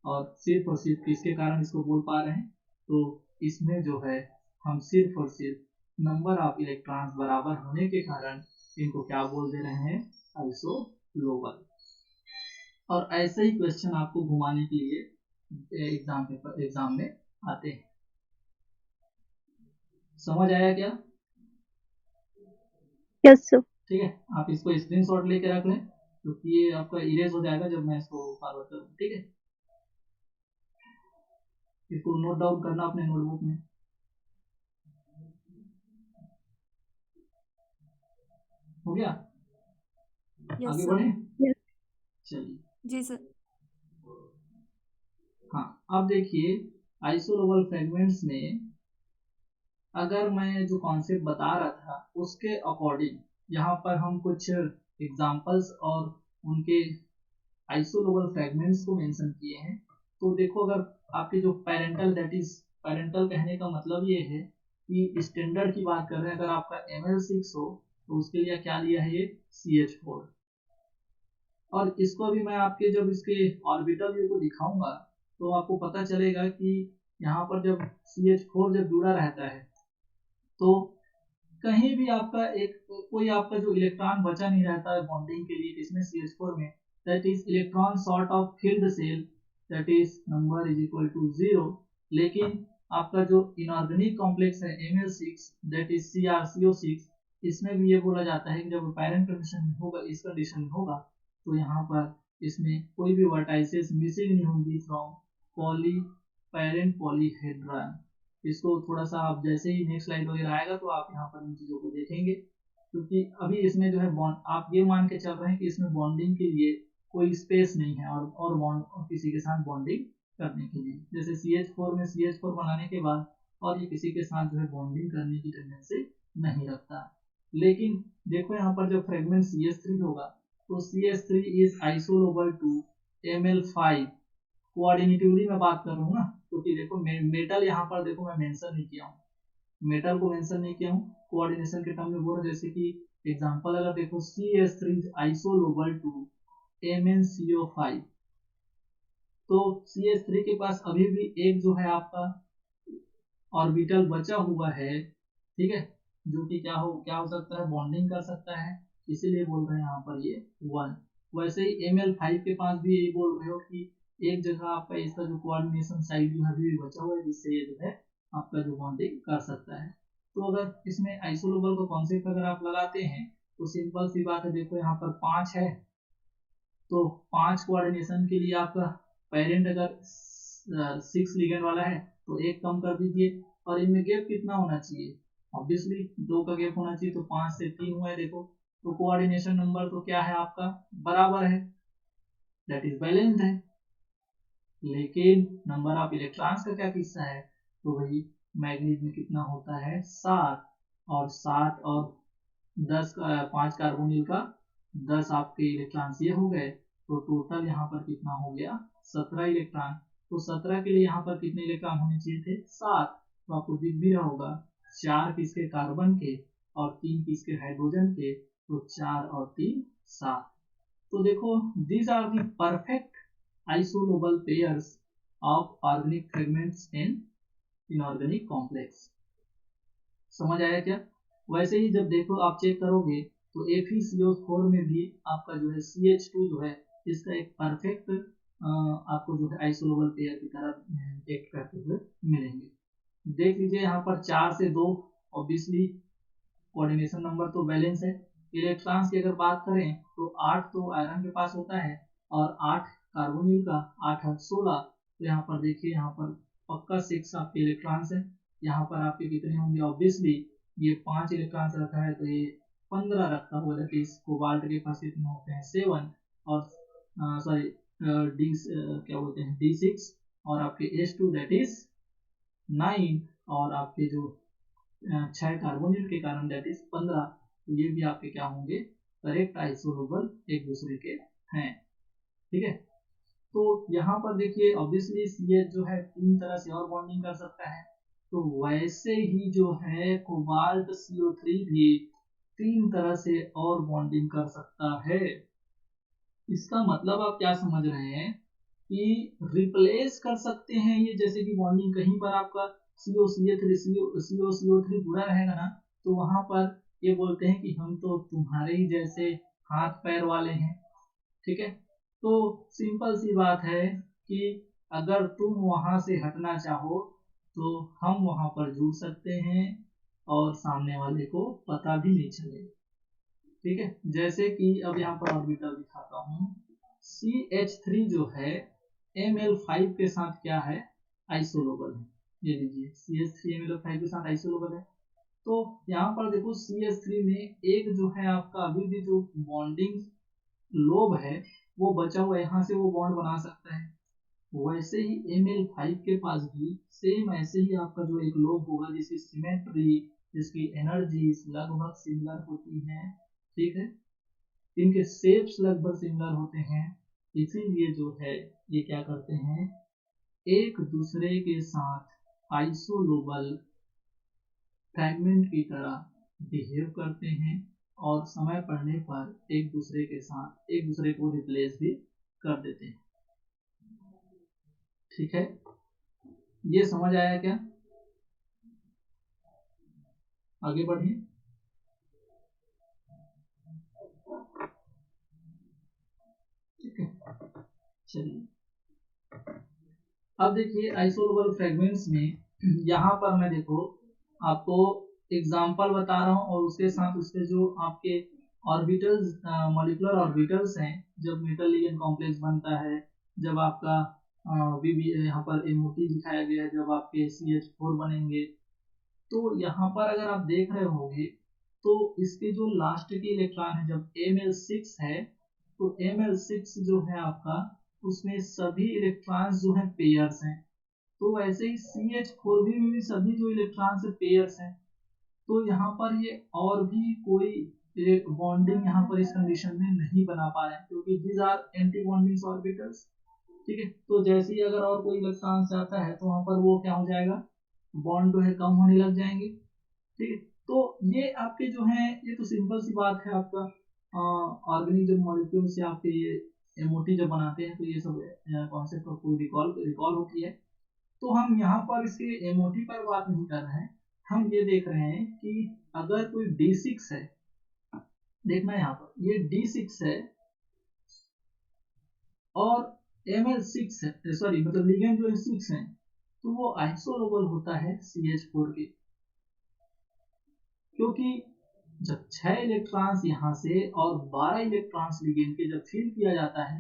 और सिर्फ किसके कारण इसको बोल पा रहे हैं, तो इसमें जो है हम सिर्फ और सिर्फ नंबर ऑफ इलेक्ट्रॉन्स बराबर होने के कारण इनको क्या बोल दे रहे हैं, आइसोलोबल। और ऐसे ही क्वेश्चन आपको घुमाने के लिए एग्जाम में आते हैं। समझ आया क्या? Yes sir. ठीक है, आप इसको स्क्रीनशॉट लेके रख लें, क्योंकि ये आपका इरेज हो जाएगा जब मैं इसको फॉरवर्ड करूँ। ठीक है, इसको नोट डाउन करना अपने नोटबुक में। हो गया? आगे बढ़े? चलिए जी सर। हाँ, अब देखिए आइसोलोबल फ्रेगमेंट्स में अगर मैं जो कॉन्सेप्ट बता रहा था उसके अकॉर्डिंग यहाँ पर हम कुछ एग्जांपल्स और उनके आइसोलोबल फ्रेगमेंट्स को मेंशन किए हैं। तो देखो, अगर आपके जो पेरेंटल, दैट इज पेरेंटल कहने का मतलब ये है कि स्टैंडर्ड की बात कर रहे हैं, अगर आपका Ml6 हो तो उसके लिए क्या लिया है, ये CH4। और इसको अभी मैं आपके जब इसके ऑर्बिटल व्यू को दिखाऊंगा तो आपको पता चलेगा कि यहाँ पर जब CH4 जब जुड़ा रहता है तो कहीं भी आपका कोई आपका जो इलेक्ट्रॉन बचा नहीं रहता है बॉन्डिंग के लिए इसमें CH4 में, that is electron sort of field cell, that is number is equal to 0। लेकिन आपका जो इनऑर्गेनिक कॉम्प्लेक्स है Ml6, दैट इज CrCO6, इसमें भी ये बोला जाता है कि जब पैरेंट कंडीशन में होगा, इस कंडीशन में होगा, तो यहाँ पर इसमें कोई भी वर्टाइसेस मिसिंग नहीं होंगी फ्रॉम पॉली पैरेंट पॉलीहेड्रन। इसको थोड़ा सा आप जैसे ही नेक्स्ट स्लाइड वगैरह आएगा तो आप यहाँ पर इन चीज़ों को देखेंगे, क्योंकि अभी इसमें जो है बॉन्ड आप ये मान के चल रहे हैं कि इसमें बॉन्डिंग के लिए कोई स्पेस नहीं है, और बॉन्ड और किसी के साथ बॉन्डिंग करने के लिए, जैसे CH4 में CH4 बनाने के बाद और ये किसी के साथ जो है बॉन्डिंग करने की टेंडेंसी नहीं रखता। लेकिन देखो यहाँ पर जब फ्रेगमेंट CH3 होगा तो CH3 is isolobal to Ml5। कोऑर्डिनेटिवली मैं बात कर रहा हूँ ना, क्योंकि देखो मेटल यहाँ पर देखो मैं मेंशन नहीं किया हूँ, मेटल को मेंशन नहीं किया हूँ, कोऑर्डिनेशन के टर्म में बोल रहा, जैसे कि एग्जांपल अगर देखो CH3 आइसोलोबल टू MnCO5, तो CH3 के पास अभी भी एक जो है आपका ऑर्बिटल बचा हुआ है, ठीक है, जो कि क्या हो सकता है, बॉन्डिंग कर सकता है, इसीलिए बोल रहे हैं यहाँ पर ये 1। वैसे ही Ml5 के पास भी यही बोल रहे हो कि एक जगह आपका इसका जो कोऑर्डिनेशन साइड जो है अभी भी बचा हुआ है, जिससे ये जो है आपका जो बॉन्डिंग कर सकता है। तो अगर इसमें आइसोलोबल का कॉन्सेप्ट अगर आप लगाते हैं तो सिंपल सी बात है, देखो यहाँ पर 5 है, तो 5 कोऑर्डिनेशन के लिए आपका पेरेंट अगर 6 लिगेंड वाला है तो एक कम कर दीजिए, और इनमें गैप कितना होना चाहिए, ऑब्वियसली 2 का गैप होना चाहिए, तो 5 से 3 हुआ है देखो, तो कोऑर्डिनेशन नंबर तो क्या है आपका, बराबर है, दैट इज बैलेंस्ड है। लेकिन नंबर ऑफ इलेक्ट्रॉन्स का क्या किस्सा है, तो वही मैग्नीज में कितना होता है, 7, और 7 और 10 5 कार्बोनिल का 10 आपके इलेक्ट्रॉन्स ये हो गए, तो टोटल यहाँ पर कितना हो गया, 17 इलेक्ट्रॉन। तो 17 के लिए यहाँ पर कितने इलेक्ट्रॉन होने चाहिए थे, 7। तो आपको दिख भी रहा होगा 4 किसके, कार्बन के, और 3 किसके, हाइड्रोजन के, तो 4 और 3 7। तो देखो, these are the perfect isolobal pairs of organic fragments in inorganic complex। समझ आया क्या? वैसे ही जब देखो आप चेक करोगे तो FeCO4 में भी आपका जो है CH2 जो है इसका एक परफेक्ट आपको जो है आइसोलोबल पेयर की तरह एक्ट करते हुए मिलेंगे। देख लीजिए यहाँ पर 4 से 2, ऑब्वियसली कोऑर्डिनेशन नंबर तो बैलेंस है। इलेक्ट्रॉन्स की अगर बात करें तो 8 तो आयरन के पास होता है, और 8 कार्बोनिल का, 8 8 16। तो यहाँ पर देखिए, यहाँ पर पक्का 6 आपके इलेक्ट्रॉन्स है। यहाँ पर आपके कितने होंगे, ऑब्वियसली ये 5 इलेक्ट्रॉन्स रखा है तो ये 15 रखता हुआ, दैट इज कोबाल्ट के पास कितने होते हैं, 7, और सॉरी डी क्या बोलते हैं, D6, और आपके H2 दैट इज 9, और आपके जो 6 कार्बोनिल के कारण दैट इज 15। तो ये भी आपके क्या होंगे, करेक्ट आइसोलोबल एक दूसरे के हैं। ठीक है। तो यहाँ पर देखिए ऑब्वियसली CH जो है 3 तरह से और बॉन्डिंग कर सकता है, तो वैसे ही जो है कोबाल्ट CO3 भी 3 तरह से और बॉन्डिंग कर सकता है। इसका मतलब आप क्या समझ रहे हैं कि रिप्लेस कर सकते हैं ये, जैसे कि बॉन्डिंग कहीं पर आपका CO3 पूरा रहेगा ना, तो वहां पर ये बोलते हैं कि हम तो तुम्हारे ही जैसे हाथ पैर वाले हैं, ठीक है। तो सिंपल सी बात है कि अगर तुम वहां से हटना चाहो तो हम वहां पर जुड़ सकते हैं और सामने वाले को पता भी नहीं चलेगा, ठीक है। जैसे कि अब यहाँ पर ऑर्बिटल दिखाता हूँ। CH3 जो है Ml5 के साथ क्या है, आइसोलोबल है। ये लीजिए CH3 Ml5 के साथ आइसोलोबल है। तो यहाँ पर देखो CH3 में एक जो है आपका अभी भी जो बॉन्डिंग लोब है वो बचा हुआ, यहाँ से वो बॉन्ड बना सकता है। वैसे ही Ml5 के पास भी सेम ऐसे ही आपका जो एक लोब होगा जिसकी सिमेट्री, जिसकी एनर्जी लगभग सिमिलर होती है, ठीक है। इनके शेप्स लगभग सिमिलर होते हैं, इसीलिए जो है ये क्या करते हैं, एक दूसरे के साथ आइसोलोबल फ्रैगमेंट की तरह बिहेव करते हैं और समय पड़ने पर एक दूसरे के साथ एक दूसरे को रिप्लेस भी कर देते हैं, ठीक है। ये समझ आया क्या? आगे बढ़िए। ठीक है, चलिए अब देखिए आइसोलोबल फ्रेगमेंट्स में यहाँ पर मैं देखो आपको एग्जांपल बता रहा हूँ और उसके साथ उसके जो आपके ऑर्बिटल्स, मॉलिक्यूलर ऑर्बिटल्स हैं, जब मेटल लिगेंड कॉम्प्लेक्स बनता है, जब आपका यहाँ पर MOT दिखाया गया है, जब आपके CH4 बनेंगे, तो यहाँ पर अगर आप देख रहे होंगे तो इसके जो लास्ट के इलेक्ट्रॉन है, जब Ml6 है तो Ml6 जो है आपका उसमें सभी इलेक्ट्रॉन्स जो है पेयर्स हैं, तो वैसे ही CH4 में भी सभी जो इलेक्ट्रॉन्स है पेयर्स हैं। तो यहाँ पर ये और भी कोई बॉन्डिंग यहाँ पर इस कंडीशन में नहीं बना पा रहे हैं क्योंकि these are anti bonding orbitals, ठीक है। तो जैसे ही अगर और कोई इलेक्ट्रॉन जाता है तो वहां पर वो क्या हो जाएगा, बॉन्ड जो है कम होने लग जाएंगे, ठीक है। तो ये आपके जो है ये तो सिंपल सी बात है, आपका ऑर्गेनिक जब मॉलिक्यूल से आपके ये MOT जब बनाते हैं तो ये सब कॉन्सेप्ट आपको रिकॉल रिकॉल होती है। तो हम यहाँ पर इसके MOT पर बात नहीं कर रहे हैं, हम ये देख रहे हैं कि अगर कोई D6 है, देखना यहाँ पर ये D6 है और Ml6 है, सॉरी मतलब लिगेंड जो 6 है, तो वो आइसोलोबल होता है CH4 के, क्योंकि जब 6 इलेक्ट्रॉन्स यहाँ से और 12 इलेक्ट्रॉन्स लिगेंड के जब फिल किया जाता है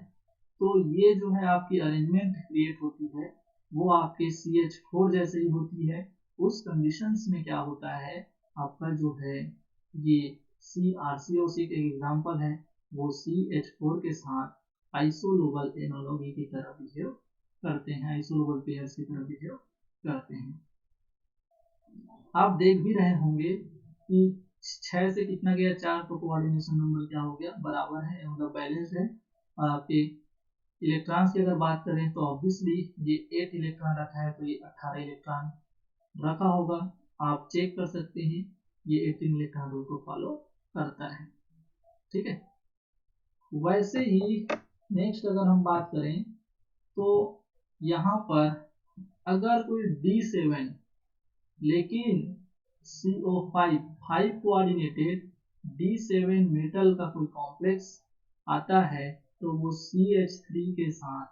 तो ये जो है आपकी अरेंजमेंट क्रिएट होती है वो आपके CH4 जैसे ही होती है। उस कंडीशंस में क्या होता है, आपका जो है ये CrCO6 एक एग्जांपल है, वो CH4 के साथ आइसोलोबल एनालॉगी की तरह बिहेव करते हैं, आइसोलोबल पेयर्स की तरह बिहेव करते हैं। आप देख भी रहे होंगे कि 6 से कितना गया 4, तो कोऑर्डिनेशन नंबर क्या हो गया, बराबर है, मतलब बैलेंस है। और आपके इलेक्ट्रॉन्स की अगर बात करें तो ऑब्वियसली ये 8 इलेक्ट्रॉन रखा है तो ये 18 इलेक्ट्रॉन रखा होगा, आप चेक कर सकते हैं, ये 18 इलेक्ट्रॉन रूल को फॉलो करता है, ठीक है। वैसे ही नेक्स्ट अगर हम बात करें तो यहाँ पर अगर कोई D7 लेकिन CO5 5 कोऑर्डिनेटेड D7 मेटल का कोई कॉम्प्लेक्स आता है तो वो CH3 के साथ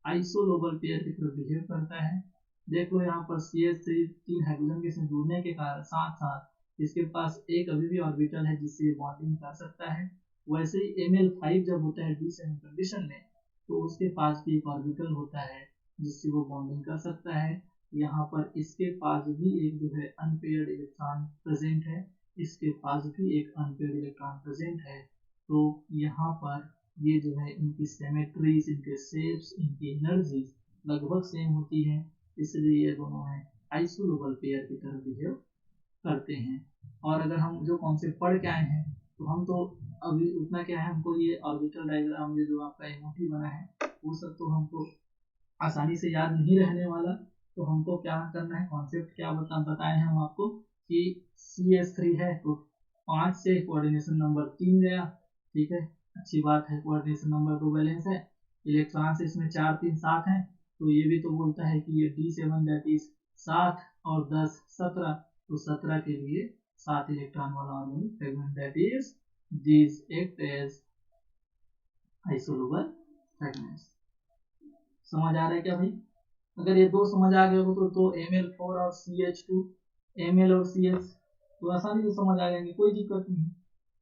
आइसोलोबल पेयर की तरह बिहेव करता है। देखो यहाँ पर CH3 तीन हाइड्रोजन के साथ जुड़ने के कारण साथ साथ इसके पास एक अभी भी ऑर्बिटल है जिससे ये बॉन्डिंग कर सकता है। वैसे ही Ml5 जब होता है D7 कंडीशन में तो उसके पास भी एक ऑर्बिटल होता है जिससे वो बॉन्डिंग कर सकता है। यहाँ पर इसके पास भी एक जो है अनपेयर्ड इलेक्ट्रॉन प्रेजेंट है, इसके पास भी एक अनपेयर्ड इलेक्ट्रॉन प्रेजेंट है। तो यहाँ पर ये जो है इनकी सिमेट्रीज, इनके शेप्स, इनकी एनर्जी लगभग सेम होती है, इसलिए ये दोनों है आइसोलोबल पेयर की तरह बिहेव करते हैं। और अगर हम जो कॉन्सेप्ट पढ़ के आए हैं तो हम तो अभी उतना क्या है, हमको ये ऑर्बिटल डायग्राम ये जो आपका MOT बना है वो सब तो हमको आसानी से याद नहीं रहने वाला। तो हमको क्या करना है, कॉन्सेप्ट क्या बताए हैं हम आपको कि CH3 है तो 5 से कोऑर्डिनेशन नंबर 3 गया, ठीक है, अच्छी बात है। कोऑर्डिनेशन नंबर 2 बैलेंस है, इलेक्ट्रॉन्स इसमें 4 3 7 हैं, तो ये भी तो बोलता है कि ये D7 दैट इज 7 और 10 17, तो 17 के लिए 7 इलेक्ट्रॉन वाला organic fragment that is this act as isolobal fragments. समझ आ रहा है क्या भाई? अगर ये दो समझ आ गए हो तो Ml4 और CH2, Ml और CH तो आसानी से समझ आ जाएंगे, कोई दिक्कत नहीं है।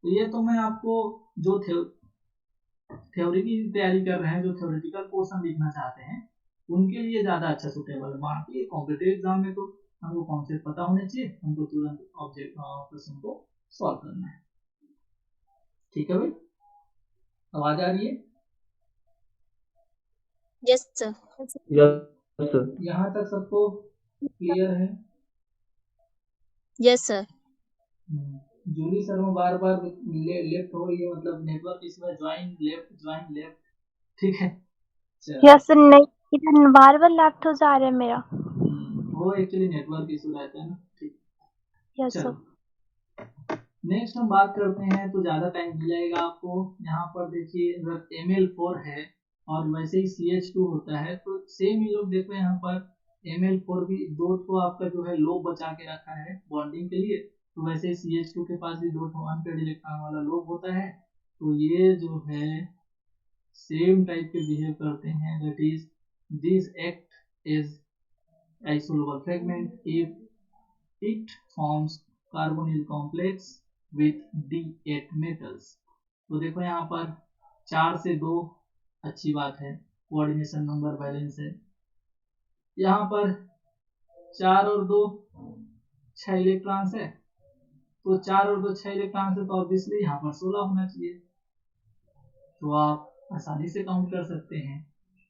तो ये तो मैं आपको जो थ्योरी की तैयारी कर रहे हैं, जो थ्योरेटिकल पोर्शन लिखना चाहते हैं, उनके लिए ज्यादा अच्छा सुटेबल है। बाकी कॉम्पिटिटिव एग्जाम में तो हमको कॉन्सेप्ट पता होने चाहिए, हमको तुरंत ऑब्जेक्ट क्वेश्चन को सॉल्व करना है। ठीक है भाई, आवाज आ रही है? Yes sir. Yes sir. यहाँ तक सबको क्लियर है? Yes sir. जूली शर्मा बार बार लेफ्ट हो रही है, मतलब नेटवर्क इसमें ज्वाइन लेफ्ट, ठीक है। यस सर, नहीं इधर बार बार लेफ्ट हो जा रहा है मेरा। वो एक्चुअली नेटवर्क इशू रहता है ना, ठीक। Yes sir. चलो नेक्स्ट हम बात करते हैं, तो ज्यादा टाइम नहीं लगेगा आपको। यहाँ पर देखिए अगर Ml4 है और वैसे ही CH2 होता है, तो सेम ही लोग देखो यहाँ पर Ml4 भी दो तो आपका जो है लोब बचा के रखा है बॉन्डिंग के लिए, तो वैसे ही CH2 के पास भी दो अनपेड इलेक्ट्रॉन वाला लोब होता है। तो ये जो है सेम टाइप के बिहेव करते हैं, that is this act is isolable fragment if it forms carbonyl complex with D8 metals। तो देखो यहाँ पर 4 से 2 अच्छी बात है, कोऑर्डिनेशन नंबर बैलेंस है। यहाँ पर 4 और 2 6 इलेक्ट्रॉन्स है, तो 4 और 2 6 इलेक्ट्रॉन्स है, तो ऑब्वियसली यहाँ पर 16 होना चाहिए। तो आप आसानी से काउंट कर सकते हैं,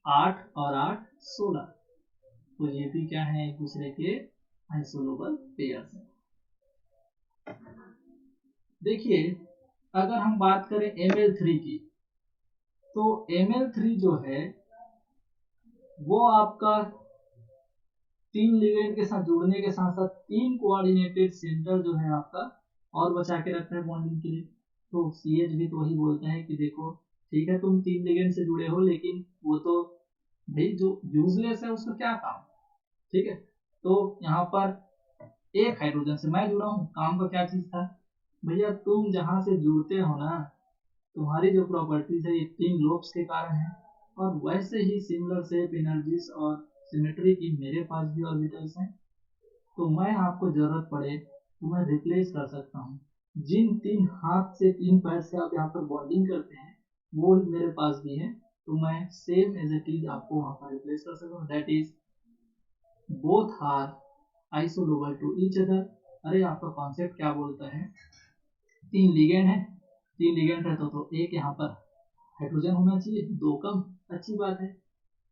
8 और 8 16, तो ये भी क्या है, एक दूसरे के आइसोलेबल पेयर्स हैं। देखिए अगर हम बात करें Ml3 की, तो Ml3 जो है वो आपका 3 लिगेंड के साथ जुड़ने के साथ साथ 3 कोऑर्डिनेटेड सेंटर जो है आपका और बचा के रखता है बॉन्डिंग के लिए। तो CH भी तो वही बोलता है कि देखो ठीक है तुम 3 लिगेंड से जुड़े हो, लेकिन वो तो भाई जो यूजलेस है उसका क्या काम, ठीक है। तो यहाँ पर एक हाइड्रोजन से मैं जुड़ा हूँ, काम का क्या चीज था भैया, तुम जहां से जुड़ते हो ना, तुम्हारी जो प्रॉपर्टीज है ये 3 लोब्स के कारण है, और वैसे ही सिमिलर शेप एनर्जीज और सिमेट्री की मेरे पास भी ऑर्बिटल्स हैं। तो मैं आपको जरूरत पड़े तो मैं रिप्लेस कर सकता हूँ, जिन 3 हाथ से 3 पैर से आप यहाँ पर बॉन्डिंग करते हैं वो ही मेरे पास भी है, तो मैं सेम एज इट इज आपको वहां पर रिप्लेस कर सकता हूँ। That is both are isolobal to each other. अरे आपका कॉन्सेप्ट क्या बोलता है, 3 लिगेंड है, 3 लिगेंड है तो एक यहाँ पर हाइड्रोजन होना चाहिए, 2 कम, अच्छी बात है।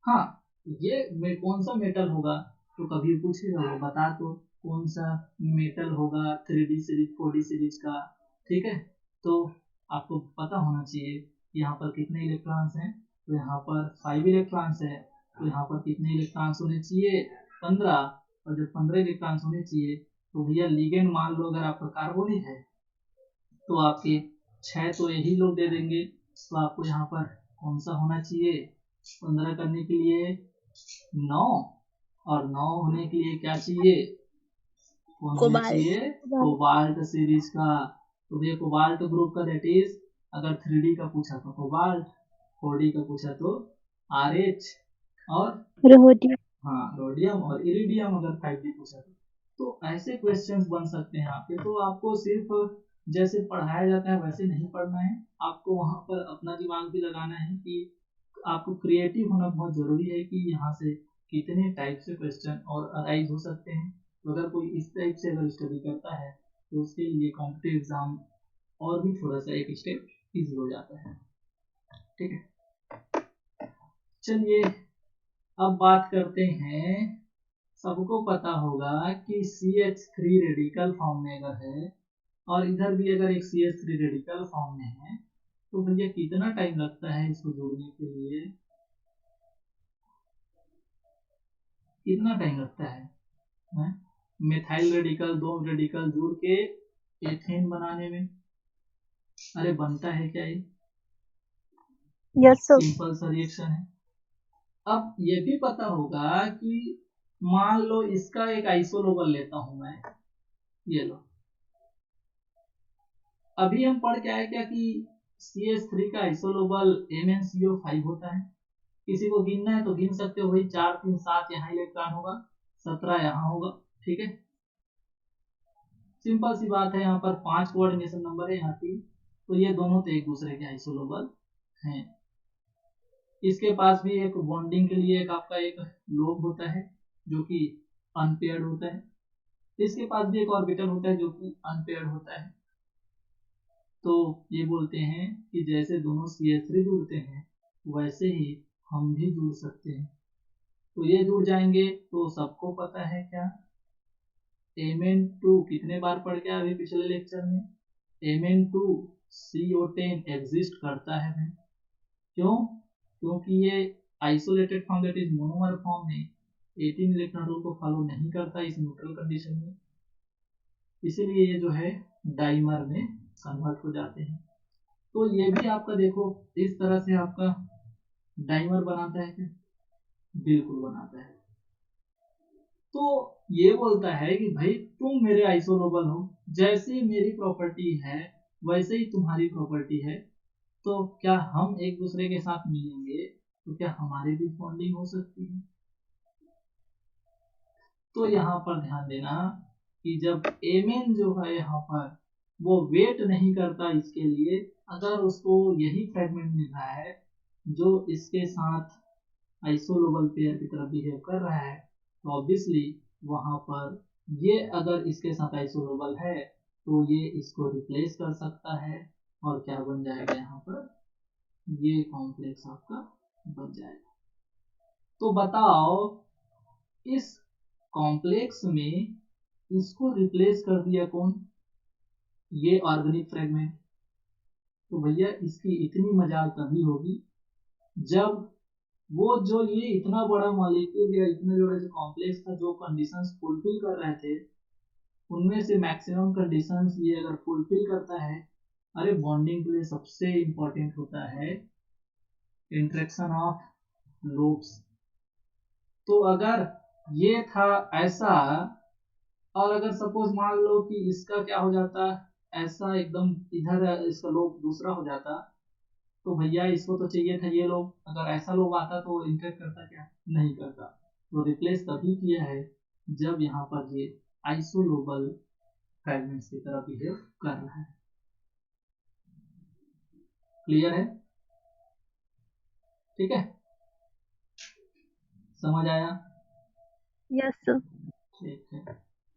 हाँ ये कौन सा मेटल होगा, तो कभी पूछेगा वो बता तो कौन सा मेटल होगा 3D सीरीज 4D सीरीज का, ठीक है। तो आपको पता होना चाहिए कि यहाँ पर कितने इलेक्ट्रॉन्स हैं, तो यहाँ पर 5 इलेक्ट्रॉन्स है, तो यहाँ पर कितने इलेक्ट्रॉन्स होने चाहिए 15, और जब 15 इलेक्ट्रॉन्स होने चाहिए तो भैया लिगेंड मान लो अगर आपका कार्बोनिल है तो आपके 6 तो यही लोग दे देंगे, तो आपको यहाँ पर कौन सा होना चाहिए 15 करने के लिए 9, और 9 होने के लिए क्या चाहिए, कौन होना चाहिए कोबाल्ट सीरीज का। तो ये कोबाल्ट ग्रुप का दैट इज अगर 3D का पूछा तो कोबाल्ट, 4D का पूछा तो RH और रोडियम। हाँ रोडियम और इरिडियम अगर 5D पूछा तो ऐसे क्वेश्चंस बन सकते हैं आपके। तो आपको सिर्फ जैसे पढ़ाया जाता है वैसे नहीं पढ़ना है, आपको वहां पर अपना दिमाग भी लगाना है कि आपको क्रिएटिव होना बहुत जरूरी है कि यहाँ से कितने टाइप से क्वेश्चन और अराइज हो सकते हैं। तो अगर कोई इस टाइप से अगर स्टडी करता है तो उसके लिए कॉम्पिटिटिव एग्जाम और भी थोड़ा सा एक स्टेप इजी हो जाता है, ठीक है। चलिए अब बात करते हैं, सबको पता होगा कि CH3 रेडिकल फॉर्म में अगर है और इधर भी अगर एक CH3 रेडिकल फॉर्म में है, तो भैया कितना टाइम लगता है इसको जोड़ने के लिए, कितना टाइम लगता है, मिथाइल रेडिकल, दो रेडिकल जुड़ के एथेन बनाने में। अरे बनता है क्या ये? Yes sir. सिंपल सा रिएक्शन है। अब ये भी पता होगा कि मान लो इसका एक आइसोलोबल लेता हूं मैं, ये लो। अभी हम पढ़ के आए क्या कि CH3 का आइसोलोबल MnCO5 होता है। किसी को गिनना है तो गिन सकते हो, वही 4 3 7 यहाँ इलेक्ट्रॉन होगा, 17 यहाँ होगा। ठीक है, सिंपल सी बात है। यहाँ पर 5 कोऑर्डिनेशन नंबर है, यहाँ 3, तो ये दोनों तो एक दूसरे के आइसोलोबल हैं। इसके पास भी एक बॉन्डिंग के लिए एक आपका एक लोब होता है जो कि अनपेयर्ड होता है। इसके पास भी एक ऑर्बिटल होता है जो कि अनपेयर्ड होता है। तो ये बोलते हैं कि जैसे दोनों CH3 जुड़ते हैं वैसे ही हम भी जुड़ सकते हैं। तो ये जुड़ जाएंगे। तो सबको पता है क्या, Mn2 कितने बार पढ़ के अभी पिछले लेक्चर में, Mn2CO10 एग्जिस्ट करता है भाई। क्यों? क्योंकि ये isolated form that is monomer form में 18 इलेक्ट्रॉन रूल को फॉलो नहीं करता इस न्यूट्रल कंडीशन में, इसीलिए ये जो है डाइमर में कन्वर्ट हो जाते हैं। तो ये भी आपका देखो इस तरह से आपका डाइमर बनाता है क्या? बिल्कुल बनाता है। तो ये बोलता है कि भाई तुम मेरे आइसोलोबल हो, जैसी मेरी प्रॉपर्टी है वैसे ही तुम्हारी प्रॉपर्टी है, तो क्या हम एक दूसरे के साथ मिलेंगे तो क्या हमारी भी बॉन्डिंग हो सकती है? तो यहाँ पर ध्यान देना कि जब Mn जो है यहाँ पर वो वेट नहीं करता इसके लिए, अगर उसको यही फ्रेगमेंट मिल रहा है जो इसके साथ आइसोलोबल पेयर की तरह बिहेव कर रहा है, तो ऑब्वियसली वहां पर ये अगर इसके साथ आइसोलोबल है तो ये इसको रिप्लेस कर सकता है और क्या बन जाएगा, यहाँ पर ये कॉम्प्लेक्स आपका बन जाएगा। तो बताओ इस कॉम्प्लेक्स में इसको रिप्लेस कर दिया कौन? ये ऑर्गेनिक फ्रेगमेंट। तो भैया इसकी इतनी मजाल तभी होगी जब वो जो ये इतना बड़ा मॉलिक्यूल या इतना बड़ा जो कॉम्प्लेक्स था जो कंडीशंस फुलफिल कर रहे थे, उनमें से मैक्सिमम कंडीशंस ये अगर फुलफिल करता है, अरे बॉन्डिंग के लिए सबसे इंपॉर्टेंट होता है इंटरेक्शन ऑफ लोब्स। तो अगर ये था ऐसा, और अगर सपोज मान लो कि इसका क्या हो जाता, ऐसा एकदम इधर इसका लोब दूसरा हो जाता, तो भैया इसको तो चाहिए था ये लोग, अगर ऐसा लोग आता तो इंटरेक्ट करता क्या? नहीं करता। तो रिप्लेस तभी किया है जब यहाँ पर ये आइसोलोबल फ्रेगमेंट्स की तरह बिहेव कर रहा है। क्लियर है? ठीक है, समझ आया? Yes sir. ठीक है,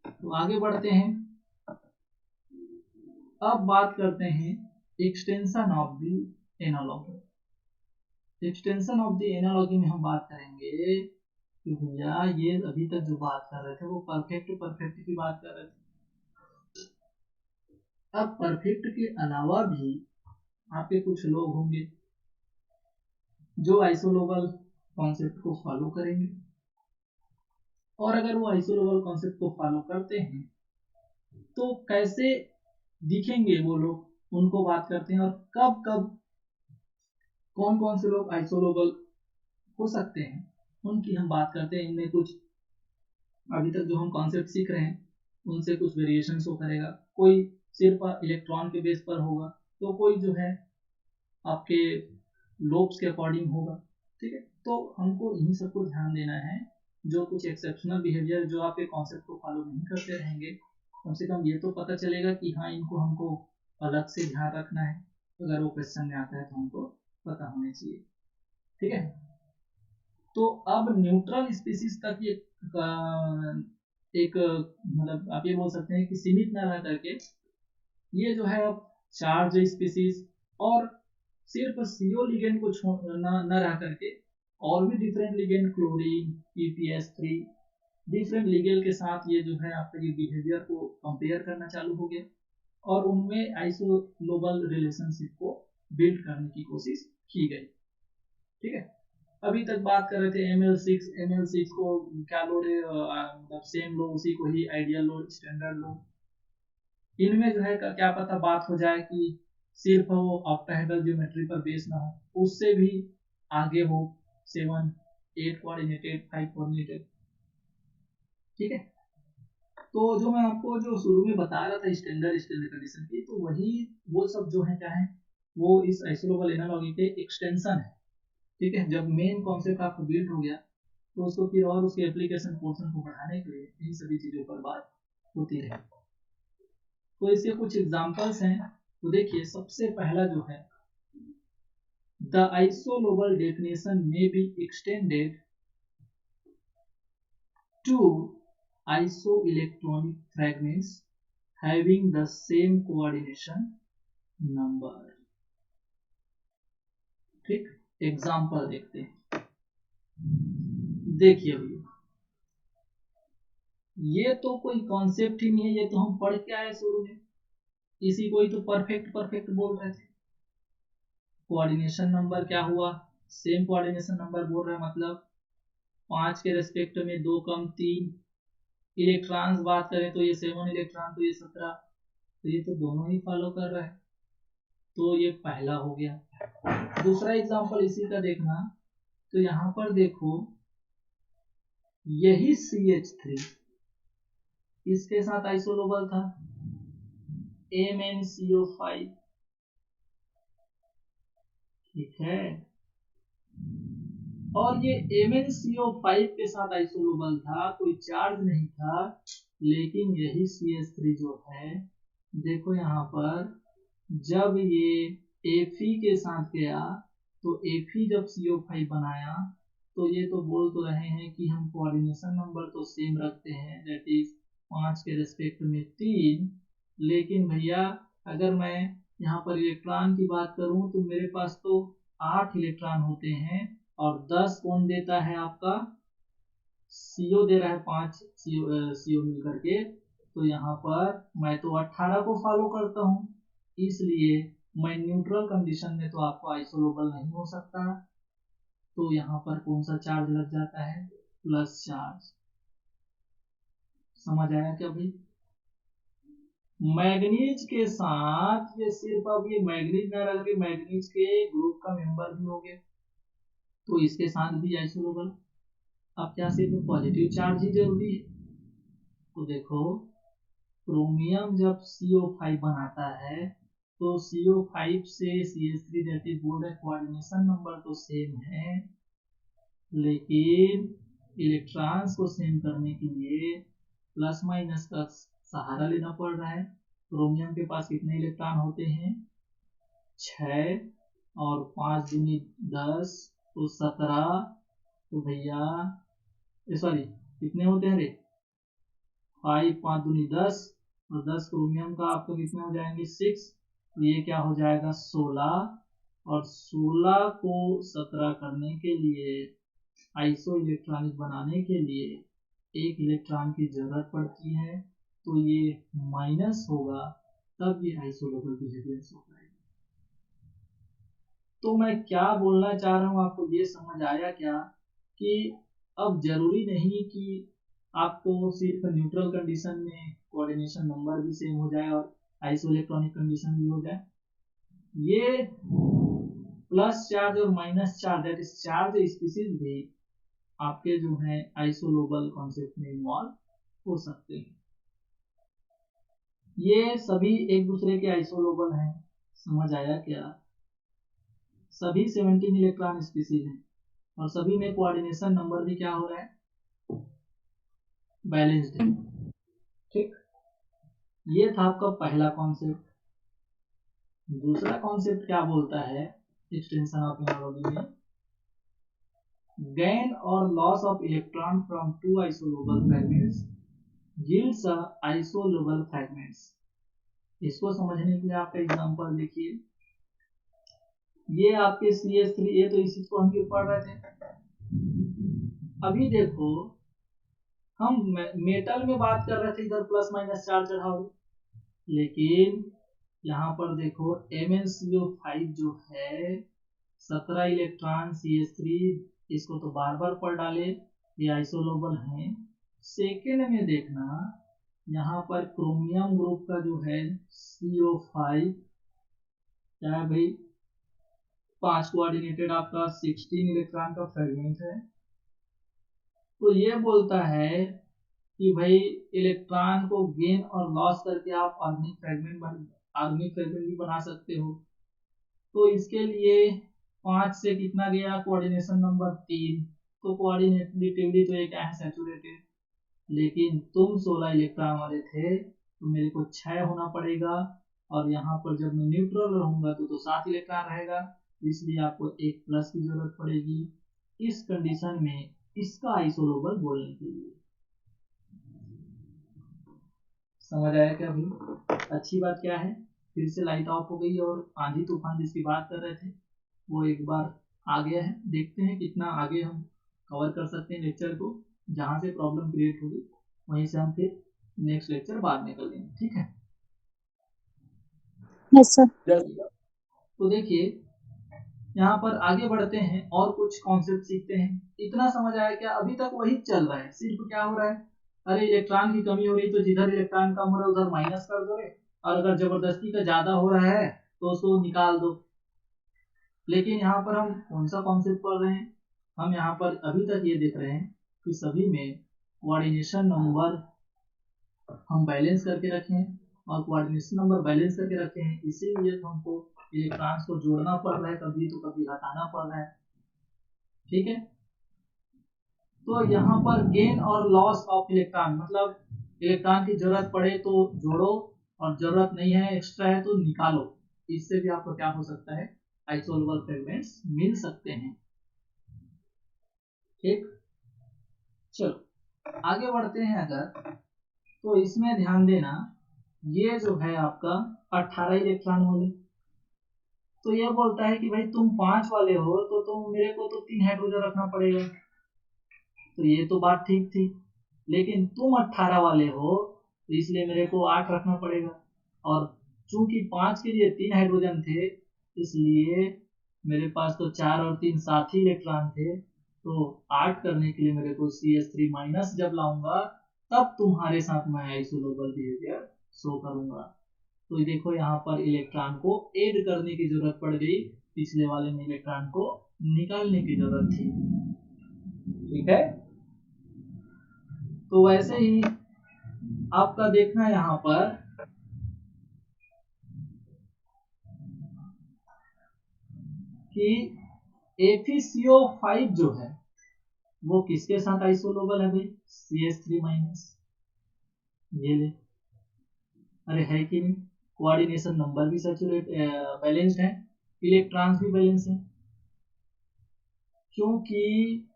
तो आगे बढ़ते हैं। अब बात करते हैं extension of the analogy. Extension of the analogy में हम बात करेंगे कि भैया ये अभी तक जो बात कर रहे थे वो परफेक्ट की बात कर रहे थे। अब परफेक्ट के अलावा भी आपके कुछ लोग होंगे जो आइसोलोबल कॉन्सेप्ट को फॉलो करेंगे, और अगर वो आइसोलोबल कॉन्सेप्ट को फॉलो करते हैं तो कैसे दिखेंगे वो लोग, उनको बात करते हैं। और कब कब कौन कौन से लोग आइसोलोबल हो सकते हैं उनकी हम बात करते हैं। इनमें कुछ अभी तक जो हम कॉन्सेप्ट सीख रहे हैं उनसे कुछ वेरिएशन शो करेगा। कोई सिर्फ इलेक्ट्रॉन के बेस पर होगा, तो कोई जो है आपके लोब्स के अकॉर्डिंग होगा। ठीक है, तो हमको इन्हीं सबको ध्यान देना है। जो कुछ एक्सेप्शनल बिहेवियर जो आपके कॉन्सेप्ट को फॉलो नहीं करते रहेंगे, कम से कम ये तो पता चलेगा कि हाँ इनको हमको अलग से ध्यान रखना है, अगर वो क्वेश्चन में आता है तो हमको पता होना चाहिए। ठीक है, तो अब न्यूट्रल स्पीसीज तक एक मतलब आप ये बोल सकते हैं कि सीमित न रह करके ये जो है अब चार्ज स्पीसीज और सिर्फ CO लिगेंड को न रह करके और भी different ligand, chlorine, PPS3, different ligand के साथ ये जो है आपका ये बिहेवियर को कंपेयर करना चालू हो गया और उनमें आइसोलोबल रिलेशनशिप को बिल्ड करने की कोशिश की गई। ठीक है, अभी तक बात कर रहे थे ML6 को क्या लो रे, मतलब सेम लो, उसी को ही आइडियल लो, स्टैंडर्ड लो। इनमें जो है क्या पता बात हो जाए कि सिर्फ वो ऑक्टाहेड्रल ज्योमेट्री पर बेस ना हो, उससे भी आगे हो, 7 8 कोऑर्डिनेटेड, 5 कोऑर्डिनेटेड। ठीक है, तो जो मैं आपको जो शुरू में बता रहा था स्टैंडर्ड कंडीशन की, तो वही वो सब जो है क्या है, वो इस आइसोलोबल एनालॉजी के एक्सटेंशन है। ठीक है, जब मेन कॉन्सेप्ट आपका बिल्ड हो गया तो उसको फिर और उसके एप्लीकेशन पोर्शन को बढ़ाने के लिए इन सभी चीजों पर बात होती है। तो इसके कुछ एग्जांपल्स हैं, तो देखिए सबसे पहला जो है, द आइसोलोबल डेफिनेशन में be extended to isoelectronic fragments having the same coordination number। ठीक, एग्जांपल देखते हैं। देखिए भैया, ये तो कोई कॉन्सेप्ट ही नहीं है, ये तो हम पढ़ के आए शुरू में, इसी को ही तो परफेक्ट बोल रहे थे। कोऑर्डिनेशन नंबर क्या हुआ, सेम कोऑर्डिनेशन नंबर बोल रहे हैं, मतलब 5 के रेस्पेक्ट में 2 कम 3। इलेक्ट्रॉन्स बात करें तो ये 7 इलेक्ट्रॉन, तो ये 17, तो ये तो दोनों ही फॉलो कर रहा है, तो ये पहला हो गया। दूसरा एग्जांपल इसी का देखना, तो यहाँ पर देखो यही CH3 इसके साथ आइसोलोबल था, MnCO5। ठीक है, और ये MnCO5 के साथ आइसोलोबल था, कोई चार्ज नहीं था, लेकिन यही CH3 जो है, देखो यहाँ पर जब ये Fe के साथ गया तो Fe जब CO5 बनाया, तो ये तो बोल तो रहे हैं कि हम कोऑर्डिनेशन नंबर तो सेम रखते हैं, दैट इज 5 के रेस्पेक्ट में 3, लेकिन भैया अगर मैं यहाँ पर इलेक्ट्रॉन की बात करूं तो मेरे पास तो 8 इलेक्ट्रॉन होते हैं, और 10 कौन देता है, आपका CO दे रहा है, 5 CO मिल करके, तो यहाँ पर मैं तो 18 को फॉलो करता हूँ, इसलिए मैं न्यूट्रल कंडीशन में तो आपको आइसोलोबल नहीं हो सकता, तो यहाँ पर कौन सा चार्ज लग जाता है, प्लस चार्ज। समझ आया क्या भाई? मैग्नीज के साथ ये सिर्फ, अब ये मैग्नीज ना रह के मैग्नीज के ग्रुप का मेंबर भी हो गए, तो इसके साथ भी आइसोलोबल। अब क्या सिर्फ पॉजिटिव चार्ज ही जरूरी है? तो देखो क्रोमियम जब CO5 बनाता है तो CO5 से CH3 दैट इज बोल्ड है, कोऑर्डिनेशन नंबर तो सेम है, लेकिन इलेक्ट्रॉन्स को सेम करने के लिए प्लस माइनस का सहारा लेना पड़ रहा है। क्रोमियम के पास कितने इलेक्ट्रॉन होते हैं, 6, और 5 दूनी 10, तो 17, तो भैया सॉरी कितने होते हैं रे, 5 5 दूनी 10, और 10 क्रोमियम का आपको कितने हो जाएंगे, 6, तो ये क्या हो जाएगा 16, और 16 को 17 करने के लिए, आइसो इलेक्ट्रॉनिक बनाने के लिए 1 इलेक्ट्रॉन की जरूरत पड़ती है, तो ये माइनस होगा, तब ये आइसोलोबल बिहेवियर होगा। तो मैं क्या बोलना चाह रहा हूँ, आपको ये समझ आया क्या कि अब जरूरी नहीं कि आपको सिर्फ न्यूट्रल कंडीशन में कोऑर्डिनेशन नंबर भी सेम हो जाए और आइसो इलेक्ट्रॉनिक कंडीशन भी हो जाए, ये प्लस चार्ज और minus charge that is charge species भी आपके जो है आइसोलोबल कॉन्सेप्ट में इन्वॉल्व हो सकते हैं। ये सभी एक दूसरे के आइसोलोबल हैं, समझ आया क्या? सभी 17 इलेक्ट्रॉन स्पीशीज हैं, और सभी में कोऑर्डिनेशन नंबर भी क्या हो रहा है, बैलेंस्ड है। ठीक, ये था आपका पहला कॉन्सेप्ट। दूसरा कॉन्सेप्ट क्या बोलता है एक्सटेंशन ऑफ एनालॉजी में, गेन और loss of electron from 2 isolobal fragments yields isolobal fragments. इसको समझने के लिए आपका एग्जांपल देखिए, ये आपके CH3, ये तो इसी को हम भी पढ़ रहे थे। अभी देखो हम मेटल में बात कर रहे थे, इधर प्लस माइनस चार्ज चढ़ाओ, लेकिन यहाँ पर देखो MnCO5 जो है 17 इलेक्ट्रॉन, CH3 इसको तो बार बार पढ़ डाले, ये आइसोलोबल हैं। सेकेंड में देखना यहाँ पर क्रोमियम ग्रुप का जो है CO5 क्या है भाई, 5 कोऑर्डिनेटेड आपका 16 इलेक्ट्रॉन का फ्रेगमेंट है। तो ये बोलता है कि भाई इलेक्ट्रॉन को गेन और लॉस करके आप ऑर्गेनिक फ्रेगमेंट भी बना सकते हो। तो इसके लिए 5 से कितना गया, कोऑर्डिनेशन नंबर 3, तो कोऑर्डिनेटिवली तो ये क्या है, सैचुरेटेड। लेकिन तुम 16 इलेक्ट्रॉन वाले थे तो मेरे को 6 होना पड़ेगा, और यहाँ पर जब मैं न्यूट्रल रहूंगा तो 7 इलेक्ट्रॉन रहेगा, इसलिए आपको एक प्लस की जरूरत पड़ेगी इस कंडीशन में इसका आइसोलोबल बोलने के लिए। समझ आया क्या भाई? अच्छी बात क्या है, फिर से लाइट ऑफ हो गई और आंधी तूफान जिसकी बात कर रहे थे वो एक बार आ गया है। देखते हैं कितना आगे हम कवर कर सकते हैं लेक्चर को। जहां से प्रॉब्लम क्रिएट होगी वहीं से हम फिर नेक्स्ट लेक्चर बाद में कर लेंगे, ठीक है? Yes sir. तो देखिए यहाँ पर आगे बढ़ते हैं और कुछ कॉन्सेप्ट सीखते हैं। इतना समझ आया क्या? अभी तक वही चल रहा है, सिर्फ क्या हो रहा है, अरे इलेक्ट्रॉन की कमी हो रही तो जिधर इलेक्ट्रॉन कम हो रहा है उधर माइनस कर दो रे, और अगर जबरदस्ती का ज्यादा हो रहा है तो उसको निकाल दो। लेकिन यहाँ पर हम कौन सा कॉन्सेप्ट पढ़ रहे हैं? हम यहाँ पर अभी तक ये देख रहे हैं कि सभी में कोऑर्डिनेशन नंबर हम बैलेंस करके रखे हैं, और कोऑर्डिनेशन नंबर बैलेंस करके रखे हैं इसीलिए तो हमको इलेक्ट्रॉन्स को जोड़ना पड़ रहा है, कभी तो कभी हटाना पड़ रहा है, ठीक है? तो यहाँ पर गेन और लॉस ऑफ इलेक्ट्रॉन, मतलब इलेक्ट्रॉन की जरूरत पड़े तो जोड़ो, और जरूरत नहीं है, एक्स्ट्रा है तो निकालो। इससे भी आपको क्या हो सकता है, आइसोलोबल फ्रेगमेंट्स मिल सकते हैं, ठीक? चलो आगे बढ़ते हैं। अगर तो इसमें ध्यान देना, ये जो है आपका 18 इलेक्ट्रॉन वाले, तो ये बोलता है कि भाई तुम 5 वाले हो तो तुम मेरे को तो 3 हाइड्रोजन रखना पड़ेगा। तो ये तो बात ठीक थी, लेकिन तुम 18 वाले हो तो इसलिए मेरे को 8 रखना पड़ेगा, और चूंकि 5 के लिए 3 हाइड्रोजन थे इसलिए मेरे पास तो 4 और 3 7 ही इलेक्ट्रॉन थे, तो 8 करने के लिए मेरे को CH3 माइनस जब लाऊंगा तब तुम्हारे साथ मैं आइसोलोबल बिहेवियर शो करूंगा। तो देखो यहाँ पर इलेक्ट्रॉन को ऐड करने की जरूरत पड़ गई, पिछले वाले में इलेक्ट्रॉन को निकालने की जरूरत थी, ठीक है? तो वैसे ही आपका देखना यहाँ पर कि FeCO5 जो है वो किसके साथ आइसोलोबल है भाई, CH3 माइनस। ये ले, अरे है कि नहीं, कोऑर्डिनेशन नंबर भी सैचुरेट बैलेंस्ड है, इलेक्ट्रॉन्स भी बैलेंस है, क्योंकि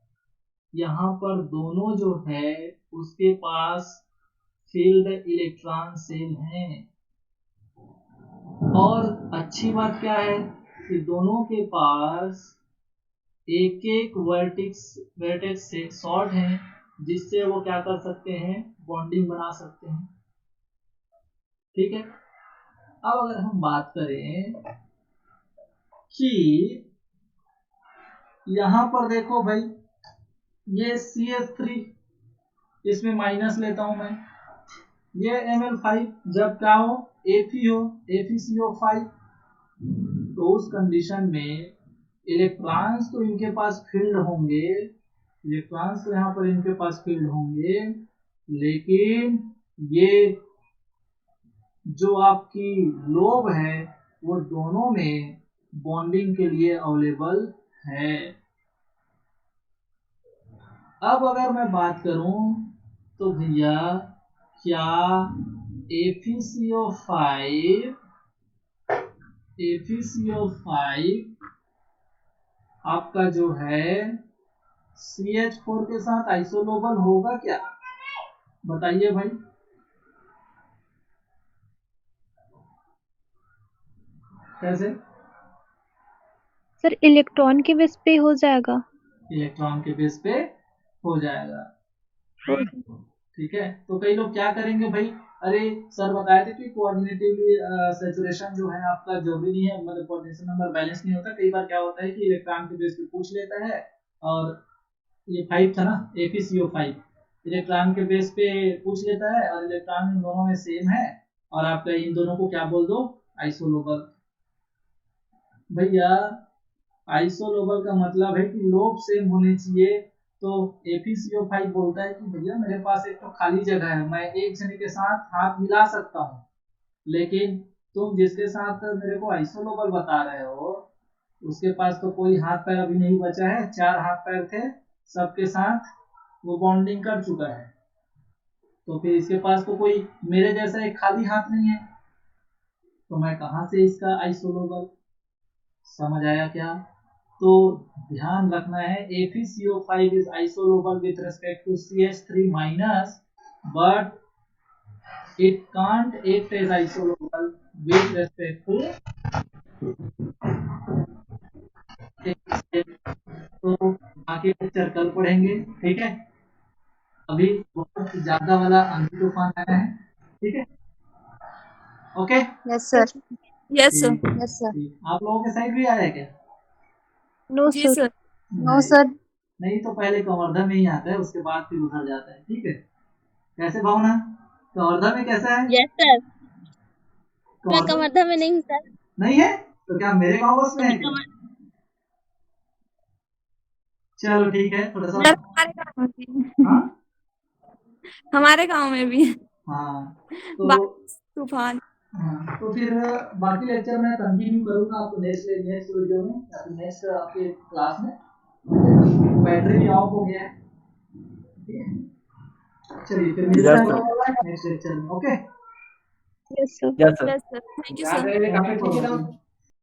यहाँ पर दोनों जो है उसके पास फील्ड इलेक्ट्रॉन सेल हैं। और अच्छी बात क्या है कि दोनों के पास एक एक वर्टेक्स से शॉर्ट हैं, जिससे वो क्या कर सकते हैं, बॉन्डिंग बना सकते हैं, ठीक है? अब अगर हम बात करें कि यहाँ पर देखो भाई, ये CH3 इसमें माइनस लेता हूं मैं, ये Ml5 जब क्या हो, FeCO5, तो उस कंडीशन में इलेक्ट्रॉन्स तो इनके पास फील्ड होंगे, इलेक्ट्रॉन्स तो यहाँ पर इनके पास फील्ड होंगे, लेकिन ये जो आपकी लोब है वो दोनों में बॉन्डिंग के लिए अवेलेबल है। अब अगर मैं बात करूं तो भैया क्या FeCO5 आपका जो है CH4 के साथ आइसोलोबल होगा क्या? बताइए भाई। कैसे? सर इलेक्ट्रॉन के बेस पे हो जाएगा। इलेक्ट्रॉन के बेस पे हो जाएगा, ठीक है? तो कई लोग क्या करेंगे भाई, अरे सर बताए थे कि कोऑर्डिनेटिवली सैचुरेशन जो है आपका जरूरी नहीं है, मतलब कोऑर्डिनेशन नंबर बैलेंस नहीं होता। कई बार क्या होता है कि इलेक्ट्रॉन के बेस पे पूछ लेता है और ये 5 था ना, FeCO5 इलेक्ट्रॉन के बेस पे पूछ लेता है और इलेक्ट्रॉन इन दोनों में सेम है और आपका इन दोनों को क्या बोल दो, आइसोलोबल। भैया आइसोलोबल का मतलब है कि लोब सेम होने चाहिए। तो FeCO5 बोलता है कि भैया मेरे पास एक तो खाली जगह है, मैं एक जने के साथ हाथ मिला सकता हूँ, लेकिन तुम जिसके साथ मेरे को आइसोलोबल बता रहे हो उसके पास तो कोई हाथ पैर अभी नहीं बचा है, 4 हाथ पैर थे, सबके साथ वो बॉन्डिंग कर चुका है, तो फिर इसके पास तो कोई मेरे जैसा एक खाली हाथ नहीं है, तो मैं कहाँ से इसका आइसोलोबल। समझ आया क्या? तो ध्यान रखना है FeCO5 is isolable with respect to CH3 minus, but it can't act as isolable with respect to, तो बाकी लेक्चर कल पढ़ेंगे, ठीक है। अभी बहुत ज्यादा वाला आंधी तूफान आया है, ठीक है, okay. Yes sir. Yes sir. ठीक यस सर। ठीक। आप लोगों के साइड भी आया है क्या? नो जी सर। सर। नो नहीं सर। नहीं, तो पहले कवर्धा में ही आता है, उसके बाद फिर उधर जाता है, ठीक है। कैसे भावना, कवर्धा में कैसा है? Yes sir. मैं कवर्धा कवर्धा में नहीं हूँ सर। नहीं है तो क्या मेरे गांव बस में है क्या? चलो ठीक है, थोड़ा सा हमारे गाँव में भी। हाँ हमारे गाँव में भी हाँ तो बारिश तूफान। हाँ तो फिर बाकी लेक्चर मैं कंटिन्यू करूंगा आपको नेक्स्ट नेक्स्ट वीडियो में या फिर नेक्स्ट आपके क्लास में। बैटरी भी ऑफ हो गया है, ठीक है। चलिए फिर मिलते यस हैं सर। नेक्स्ट लेक्चर में, okay. Yes sir. Yes sir. Yes sir. Thank you sir. यहाँ पे